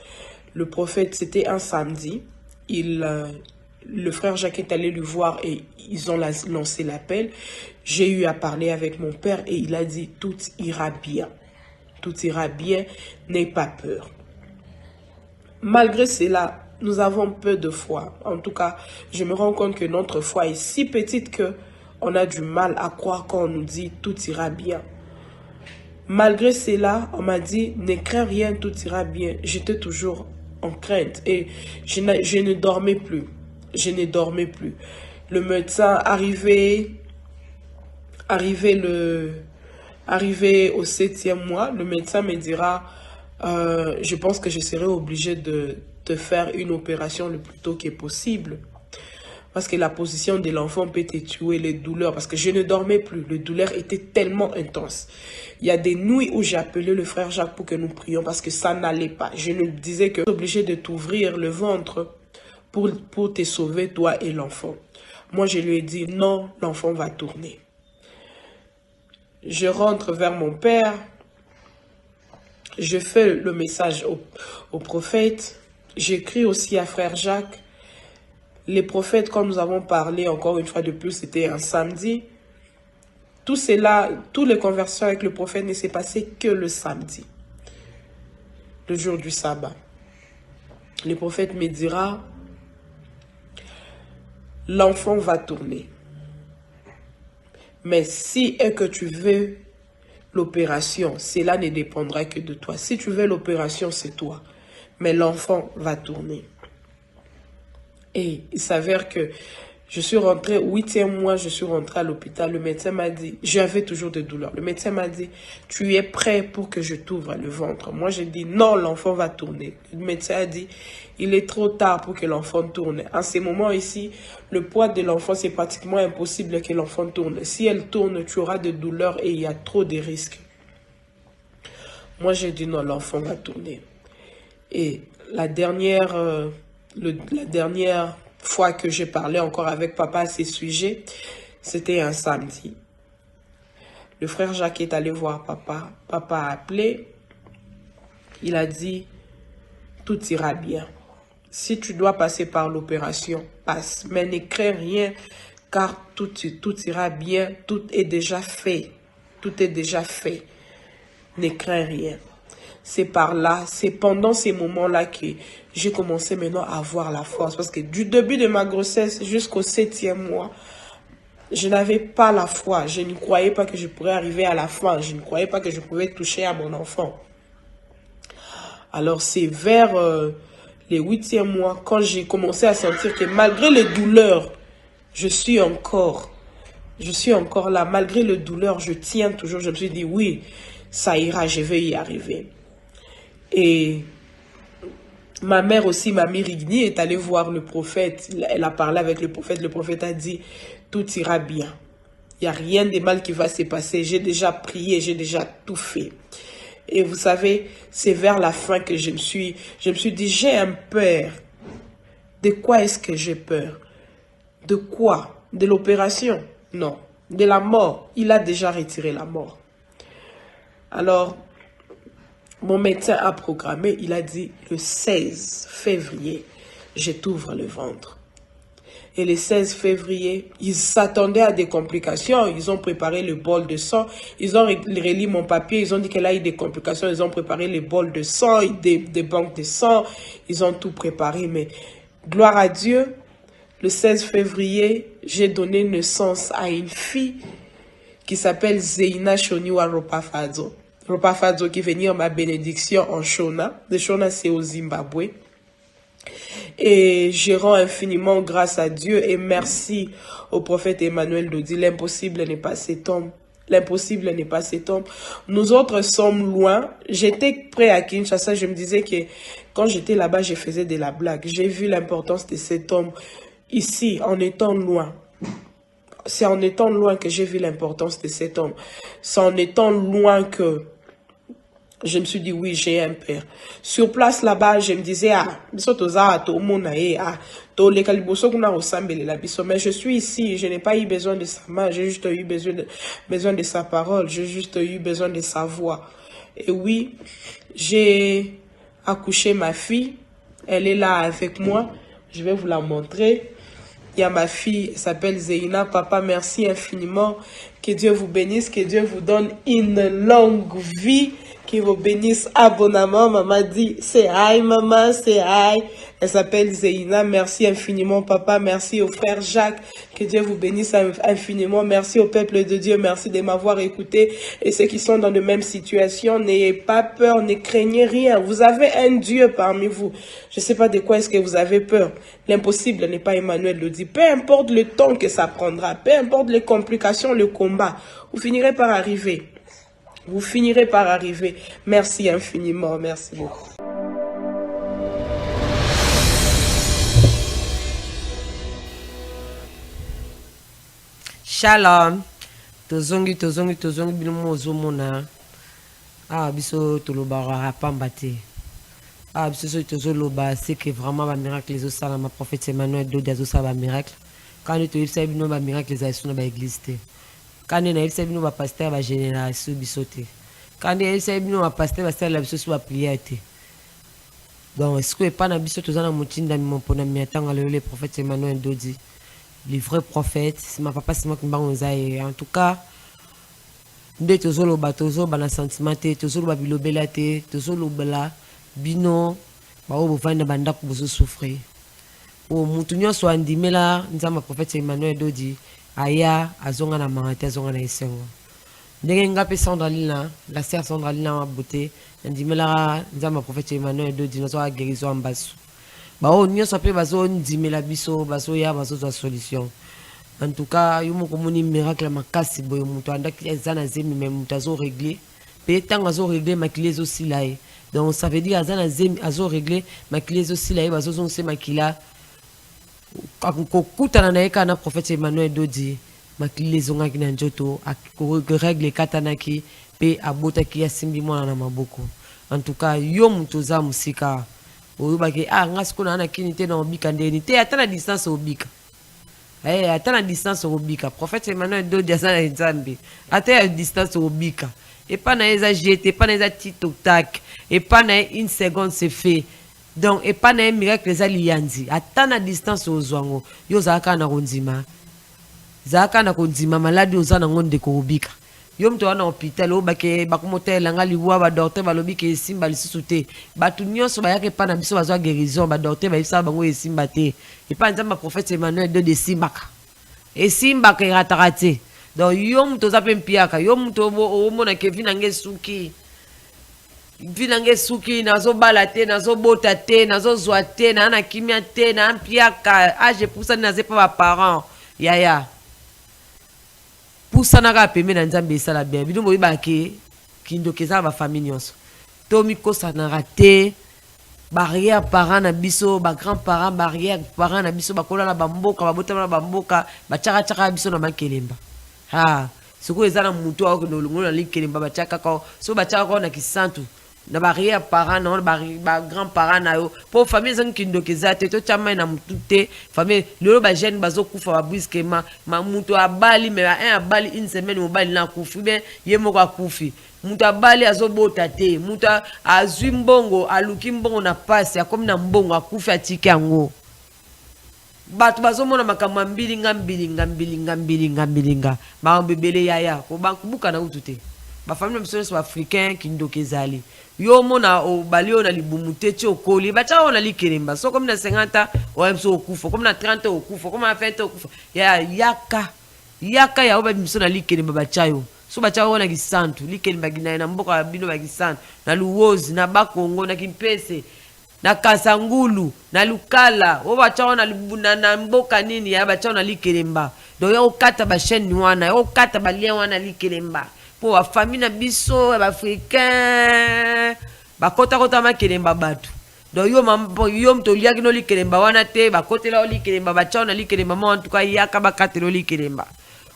Le prophète, c'était un samedi. Le frère Jacques est allé lui voir et ils ont lancé l'appel. J'ai eu à parler avec mon père et il a dit « Tout ira bien. Tout ira bien, n'aie pas peur. » Malgré cela, nous avons peu de foi. En tout cas, je me rends compte que notre foi est si petite que on a du mal à croire quand on nous dit « Tout ira bien. » Malgré cela, on m'a dit « Ne crains rien, tout ira bien. » J'étais toujours en crainte et je ne dormais plus. Je ne dormais plus. Le médecin arrivé au 7e mois, le médecin me dira je pense que je serai obligé de faire une opération le plus tôt que possible. Parce que la position de l'enfant peut te tuer, les douleurs. Parce que je ne dormais plus. Les douleurs étaient tellement intenses. Il y a des nuits où j'ai appelé le frère Jacques pour que nous prions parce que ça n'allait pas. Je me disais que tu es obligé de t'ouvrir le ventre pour te sauver, toi et l'enfant. Moi, je lui ai dit, non, l'enfant va tourner. Je rentre vers mon père. Je fais le message au prophète. J'écris aussi à frère Jacques. Les prophètes, quand nous avons parlé, encore une fois de plus, c'était un samedi. Tout cela, toutes les conversations avec le prophète ne s'est passé que le samedi, le jour du sabbat. Le prophète me dira, l'enfant va tourner. Mais si est que tu veux l'opération, cela ne dépendra que de toi. Si tu veux l'opération, c'est toi. Mais l'enfant va tourner. Et il s'avère que je suis rentrée, 8e mois, je suis rentrée à l'hôpital. Le médecin m'a dit, j'avais toujours des douleurs. Le médecin m'a dit, tu es prêt pour que je t'ouvre le ventre. Moi, j'ai dit, non, l'enfant va tourner. Le médecin a dit, il est trop tard pour que l'enfant tourne. En ces moments ici, le poids de l'enfant, c'est pratiquement impossible que l'enfant tourne. Si elle tourne, tu auras des douleurs et il y a trop de risques. Moi, j'ai dit, non, l'enfant va tourner. Et la dernière fois que j'ai parlé encore avec papa à ces sujets, c'était un samedi. Le frère Jacques est allé voir papa. Papa a appelé. Il a dit, tout ira bien. Si tu dois passer par l'opération, passe. Mais ne crains rien, car tout ira bien. Tout est déjà fait. Tout est déjà fait. Ne crains rien. C'est par là, c'est pendant ces moments-là que j'ai commencé maintenant à avoir la force. Parce que du début de ma grossesse jusqu'au 7e mois, je n'avais pas la foi. Je ne croyais pas que je pourrais arriver à la fin. Je ne croyais pas que je pouvais toucher à mon enfant. Alors c'est vers les 8e mois, quand j'ai commencé à sentir que malgré les douleurs, je suis encore là. Malgré les douleurs, je tiens toujours. Je me suis dit, oui, ça ira, je vais y arriver. Et ma mère aussi, Mamie Rigny, est allée voir le prophète. Elle a parlé avec le prophète. Le prophète a dit, tout ira bien. Il n'y a rien de mal qui va se passer. J'ai déjà prié, j'ai déjà tout fait. Et vous savez, c'est vers la fin que je me suis dit, j'ai un peur. De quoi est-ce que j'ai peur? De quoi? De l'opération? Non. De la mort. Il a déjà retiré la mort. Alors, mon médecin a programmé, il a dit, le 16 février, je t'ouvre le ventre. Et le 16 février, ils s'attendaient à des complications. Ils ont préparé le bol de sang. Ils ont relis mon papier. Ils ont dit qu'elle a eu des complications. Ils ont préparé les bols de sang, des banques de sang. Ils ont tout préparé. Mais gloire à Dieu, le 16 février, j'ai donné naissance à une fille qui s'appelle Zeina Shoniwa Ropafadzo. Ropafadzo qui venait ma bénédiction en Shona. Le Shona, c'est au Zimbabwe. Et je rends infiniment grâce à Dieu et merci au prophète Emmanuel Dodi. L'impossible n'est pas cet homme. L'impossible n'est pas cet homme. Nous autres sommes loin. J'étais prêt à Kinshasa. Je me disais que quand j'étais là-bas, je faisais de la blague. J'ai vu l'importance de cet homme ici, en étant loin. C'est en étant loin que j'ai vu l'importance de cet homme. C'est en étant loin que je me suis dit, oui, j'ai un père. Sur place là-bas, je me disais, mais je suis ici, je n'ai pas eu besoin de sa main, j'ai juste eu besoin de sa parole, j'ai juste eu besoin de sa voix. Et oui, j'ai accouché ma fille, elle est là avec moi, je vais vous la montrer. Il y a ma fille, elle s'appelle Zeina. Papa, merci infiniment. Que Dieu vous bénisse, que Dieu vous donne une longue vie, qu'il vous bénisse abondamment. Maman dit, c'est aïe, maman, c'est aïe. Elle s'appelle Zeina. Merci infiniment, papa. Merci au frère Jacques. Que Dieu vous bénisse infiniment. Merci au peuple de Dieu. Merci de m'avoir écouté. Et ceux qui sont dans de même situation, n'ayez pas peur, ne craignez rien. Vous avez un Dieu parmi vous. Je ne sais pas de quoi est-ce que vous avez peur. L'impossible n'est pas Emmanuel le dit. Peu importe le temps que ça prendra, peu importe les complications, le combat, vous finirez par arriver. Vous finirez par arriver. Merci infiniment. Merci beaucoup. Shalom. Tozongi bilmo ozomona. Biso tolobara pambate. Biso tozoloba c'est que vraiment ba miracle les osala ma prophète Emmanuel Dodi azosala ba miracle. Quand tu es sabi no ba miracle les aisuna ba église te. Quand tu es sabi no ba pasteur ba génération biso te. Quand tu es sabi no ba pasteur ba sala biso so ba prière te. Donc est-ce que pas na biso tozana mutinda mi mpona mi atanga le prophète Emmanuel Dodi. Les vrais prophètes, c'est ma papa, c'est moi qui m'a en tout cas, dès que je bateau, bana sentimenté, toujours babilobelate, toujours lobela, bino, ba o bovanda banda ko bozo souffrir. O mutunyo so andimela, nzama prophète Emmanuel Dodi, aya azonga na mangate azonga na esengo. Ndenge ngape Sandralina, la sœur Sandralina ma beauté, andimela nzama prophète Emmanuel Dodi, nazo a guérison en basu. Bao nyonso pe bazo ndimela biso bazo ya bazo za solution. En tout cas, yumo komoni miracle makasi boy muto andaki ezana zemi mais muto azo régler. Pe tanga azo régler makile aussi là. Donc ça veut dire azana zemi azo régler makile aussi là bazo zo se makila. Ko kutana na eka na prophète Emmanuel Dodi makile zonga kina njoto ko règle katanaki pe abotaki ya simbi mwana na maboko. En tout cas, yo muto za musika. Oyubake ngasko na ana kinité na obika ndeni te atana distance obika atana distance obika prophète Emmanuel Dodi asana nzambe atana distance obika et pas na eza jeté pas na eza TikTok tac et pas na une seconde c'est fait donc et pas na miracle za lianzi atana distance ozwango yo zaka na konzima maladi ozana ngonde ko obika yo mto wana hôpital o bake bakumotela ngali wa ba docteur balobi ke simba lisusu te batu nyonso ba yake pa na biso bazwa guérison ba docteur ba isa bango esimba te et pas nzamba prophète Emmanuel de simbaka esimbaka ratarate donc yo mto za pempiaka yo mto o mona ke vinange suki nazo balate nazo bota te nazo zwa te na na kimia te na mpiaka je poussa na zepa ba parents yaya poussa na ka peme na nzambe sala bien bino boyi bake kindokeza ba famille nyonso to mikosa na raté barrière parents na biso ba grand parents barrière parents na biso bakola na bamboka babotama na bamboka bachaka biso na makelemba siko ezana mutu ako no lungu na likelemba bachaka ko so bachaka ko na kisantu na barrière parents na ba grand parents na yo pour famille zan kindokeza te to chama na mutu te famille lelo ba jeune bazo kufa ba briskement ma mutu abali mais abali une semaine mobali na kufi ben yemoko akufi mutu abali azobota te mutu azwi mbongo aluki mbongo na pasi akomi na mbongo akufi atiki yango batu bazomona makambo mbilinga ba bebele yaya ko bankubuka na utute ba famille mbiso africain kindokezali yo mona o balio na libumute ti okoli bacha ona likelemba so comme na 50 o mso okufa comme na 30 okufa comme na 20 okufa yaka ya oba mso na likelemba bacha yo so bacha ona kisantu likelemba gina na mboka bino ba kisantu na luwozi na bakongo na kimpese na Kasangulu na Lukala o bachao na libuna na mboka nini ya bachao na likelemba do yo kata ba chaîne wana yo kata ba lien wana likelemba po ba famille na biso ba africain ba kota makelemba batu do yo mambo yo mto liaki no likelemba wana te ba kotela o likelemba bachao na likelemba mo en tout cas yaka ba katelo likelemba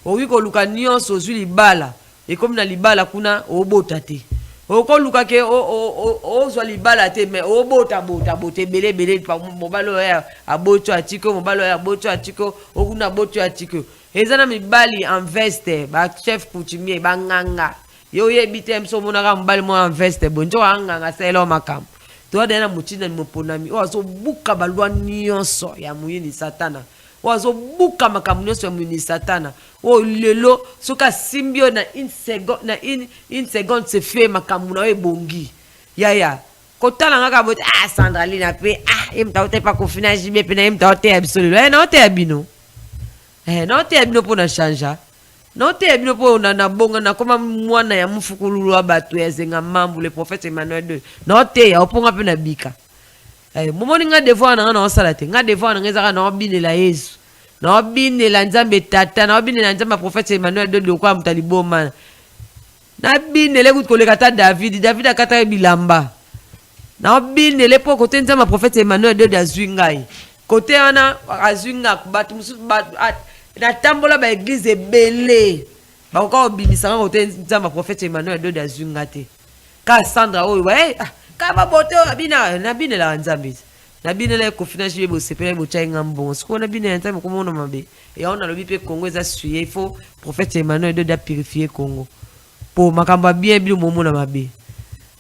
o wiko luka nyonso zwi libala e comme na libala kuna o bota te oko luka ke o zwa libala te mais o bota bele pa mobalo ya abocho atiko mobalo ya abocho atiko okuna bocho atiko ezana mibali en veste ba chef coutumier ba nganga yo yebite mso monaka mobali mo en veste bonjo nganga selo makam to dena mutina moponami o zo buka balwa nyonso ya muyini satana wazo buka makamu nyonso ya muyini satana o lelo soka simbio na une seconde se fait makamu na ebongi ya kotala ngaka bote Sandraline pe imta ote pa kofina jibe pe na imta ote absolument na ote abino na ote abino po na chanja na ote abino po na bonga na koma mwana ya mfukulu wa batu ya zenga mambu le prophète Emmanuel 2 na ote ya oponga pe na bika momoni nga devoir na osala te nga devoir na ngezaka na obinela Yesu na obinela Nzambe tata na obinela Nzambe prophète Emmanuel 2 kwa mutaliboma na binele koleka ta David akata bilamba na obinele po kote Nzambe prophète Emmanuel 2 azwingai kote wana azwinga kubatu musu na tambola ba église belé ba ko obimisa kote Nzambe prophète Emmanuel 2 azwinga te ka Sandra oyo kaba bote na binela Nzambe na binela ko financier bo sepele bo chainga mbongo siko na binela Nzambe ko mona mabe et on a lobi pe Congo za suye il faut prophète Emmanuel de purifier Congo po makamba bien bilo momo na mabe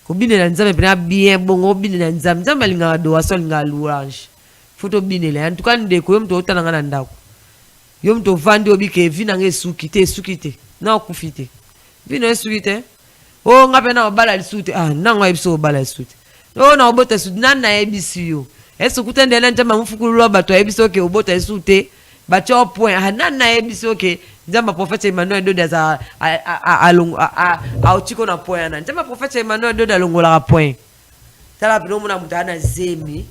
ko binela Nzambe pe na bien bongo binela Nzambe linga do asol nga louange photo binela en tout cas ndeko yo mto otana na ndako yo mto vandi obi ke vina ngesukite na okufite vina esukite o ngape na obala lisute nanga ebiso obala lisute o na obota lisute nana ebisi yo eso kutende na Nzambe mfukulu bato ebiso ke obota lisute bacho point nana ebiso ke Nzambe prophète Emmanuel 2 za a ochiko na point na Nzambe prophète Emmanuel 2 alongola point tala bino mona mutana zemi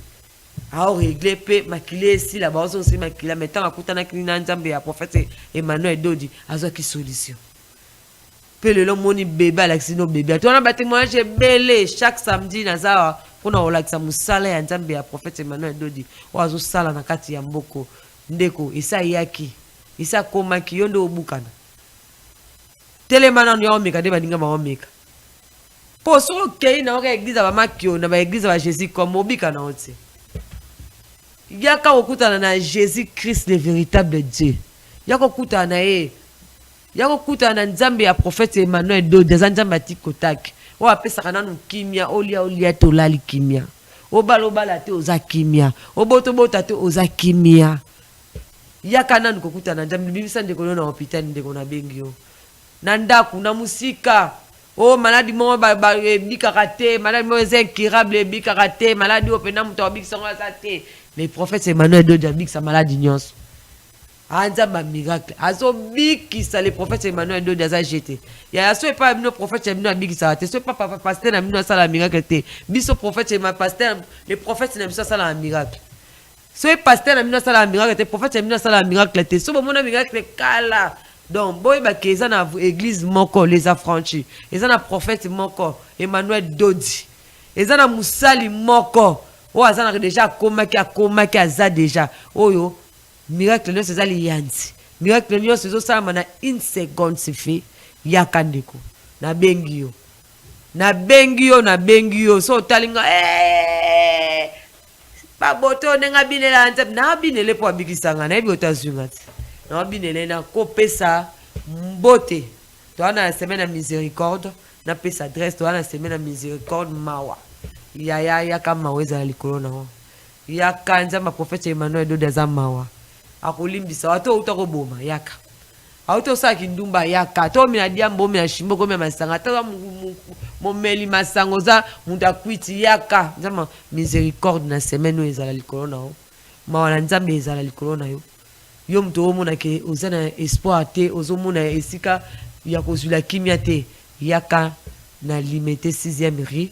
a régler pe makile si la bazo si makila metant akutana kina Nzambe ya prophète Emmanuel 2 azo ki solution Pele le moni bébé Alexino bébé. Tu as battu moi j'ai belé chaque samedi naza pour na olaxa musala ya Nzambe ya prophète Emmanuel Dodi. Wazo sala na kati ya mboko ndeko isa yaki. Isa koma ki yondo obukana. Telemana nyo omeka de baninga ma omeka. Po so kei na oka église ba makio na ba église ba Jésus comme obika na otse. Yaka okutana na Jésus Christ le véritable Dieu. Yaka okutana na yako kuta na Nzambe ya prophète Emmanuel 2 des Nzambe atikotaki o apesa kana no kimia olia to lali kimia o bala te oza kimia o bota te oza kimia yaka nanu kokuta na Nzambe bibisa ndeko na hôpital ndeko na bengio na ndaku na musika o maladi mo ba bika kate maladi mo incurable bika kate maladi opena muto bikisa ngasa te les prophètes Emmanuel 2 bikisa maladi nyonso Nzambe miracle azo bikisa les prophètes Emmanuel 2 daza jeté ya so pas no prophète Emmanuel bikisa te so pas pasteur na mino sala miracle te biso prophète Emmanuel pasteur les prophètes na biso sala miracle so pasteur na mino sala miracle te prophète Emmanuel sala miracle te so bomona miracle kala donc boy ba keza na église moko les affranchis ezana prophète moko Emmanuel Dodi ezana musali moko o azana déjà komaki aza déjà oyo miracle non c'est ça lianzi miracle non c'est ça mana une seconde c'est fait yakandeko na bengio so talinga ba boto nenga binela Nzambe na binele po abikisanga na ebi otazunga na binele na kopesa mbote to ana semaine de miséricorde na pesa adresse to ana semaine de miséricorde mawa ya kama weza likolo na ya kanza prophète Emmanuel 2 daza mawa akolimbisa wato utakoboma yaka auto saki ndumba yaka to mina diambo mina shimbo ko mina masanga to momeli masango za munda kwiti yaka Nzamba miséricorde na semaine ezala likolo na o mawana Nzambe ezala likolo na yo mto omona ke ozana espoir te ozomona esika ya kozula kimia te yaka na limité 6e rue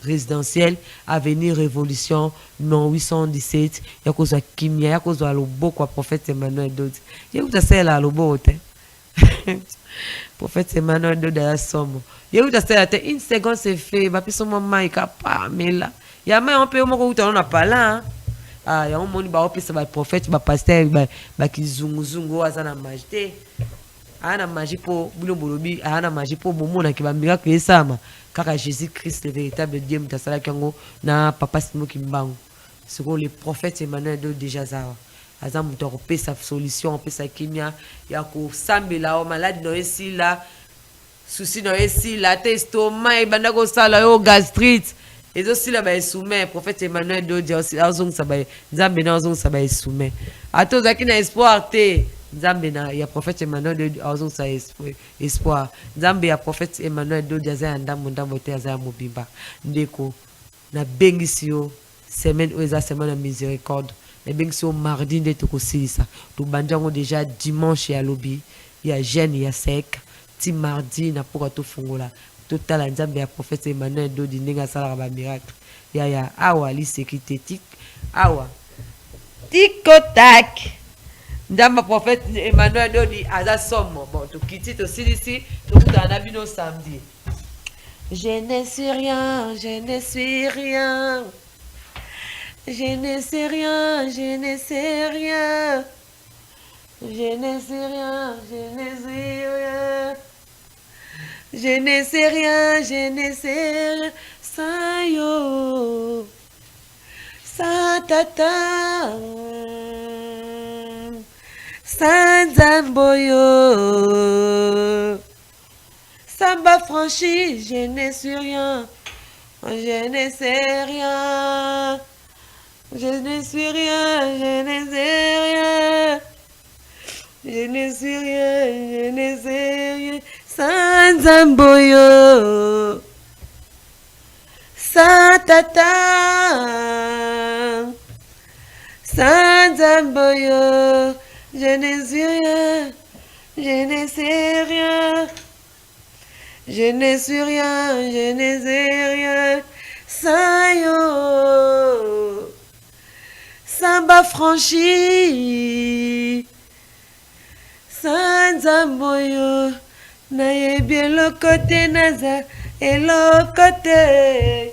résidentiel Avenir Révolution non 817 ya kozwa kimia ya kozwa loboko ya prophète Emmanuel Dodi ye kutasela loboko te prophète Emmanuel Dodi ya somo ye kutasela te une seconde c'est fait bapiso mama ikapa mela ya mai on peut moko utana pala ah ya moni ba opesa ba prophète ba pasteur ba kizunguzungu azana majete ana magie po bulo bolobi ana magie po bomona ki ba miracle esama kaka Jésus Christ le véritable Dieu mutasala kango na papa Simo Kimbangu siko le prophète Emmanuel do déjà ça aza muto kopesa solution pesa kimia ya ko sambela o malade no esila souci no esila te estomac banda ko sala yo gastrite ezo sila ba esoumet prophète Emmanuel do dia azong sa ba nzambe na azong sa ba esoumet ato zakina espoir te Nzambe na ya prophète Emmanuel de azong sa espoir Nzambe ya prophète Emmanuel do jaza ndambo te aza mobimba ndeko na bengisi yo semaine oza semaine de miséricorde na bengisi yo mardi nde to kosilisa to banjango déjà dimanche ya lobi ya jeune ya sec ti mardi na poka to fungola totala Nzambe ya prophète Emmanuel do di ndenge asala ba miracle ya awa li sécurité awa tikotak Ndamba prophète Emmanuel Dodi aza somo bon to kiti to silisi to kutana bino samedi. Je ne suis rien, je ne suis rien. Je ne sais rien, je ne sais rien. Je ne sais rien, je ne sais rien. Je ne sais rien, je ne sais rien. Sans yo, sans tata. Sanzamboyo, Samba franchi, je ne suis rien, je ne sais rien, je ne suis rien, je ne sais rien, je ne suis rien, je ne sais rien, Sanzamboyo, Santata, Sanzamboyo. Je ne suis rien, je ne sais rien, je ne suis rien, je ne sais rien, sans yo, Samba franchi, sans amboyo, naye bien le côté naza et le côté.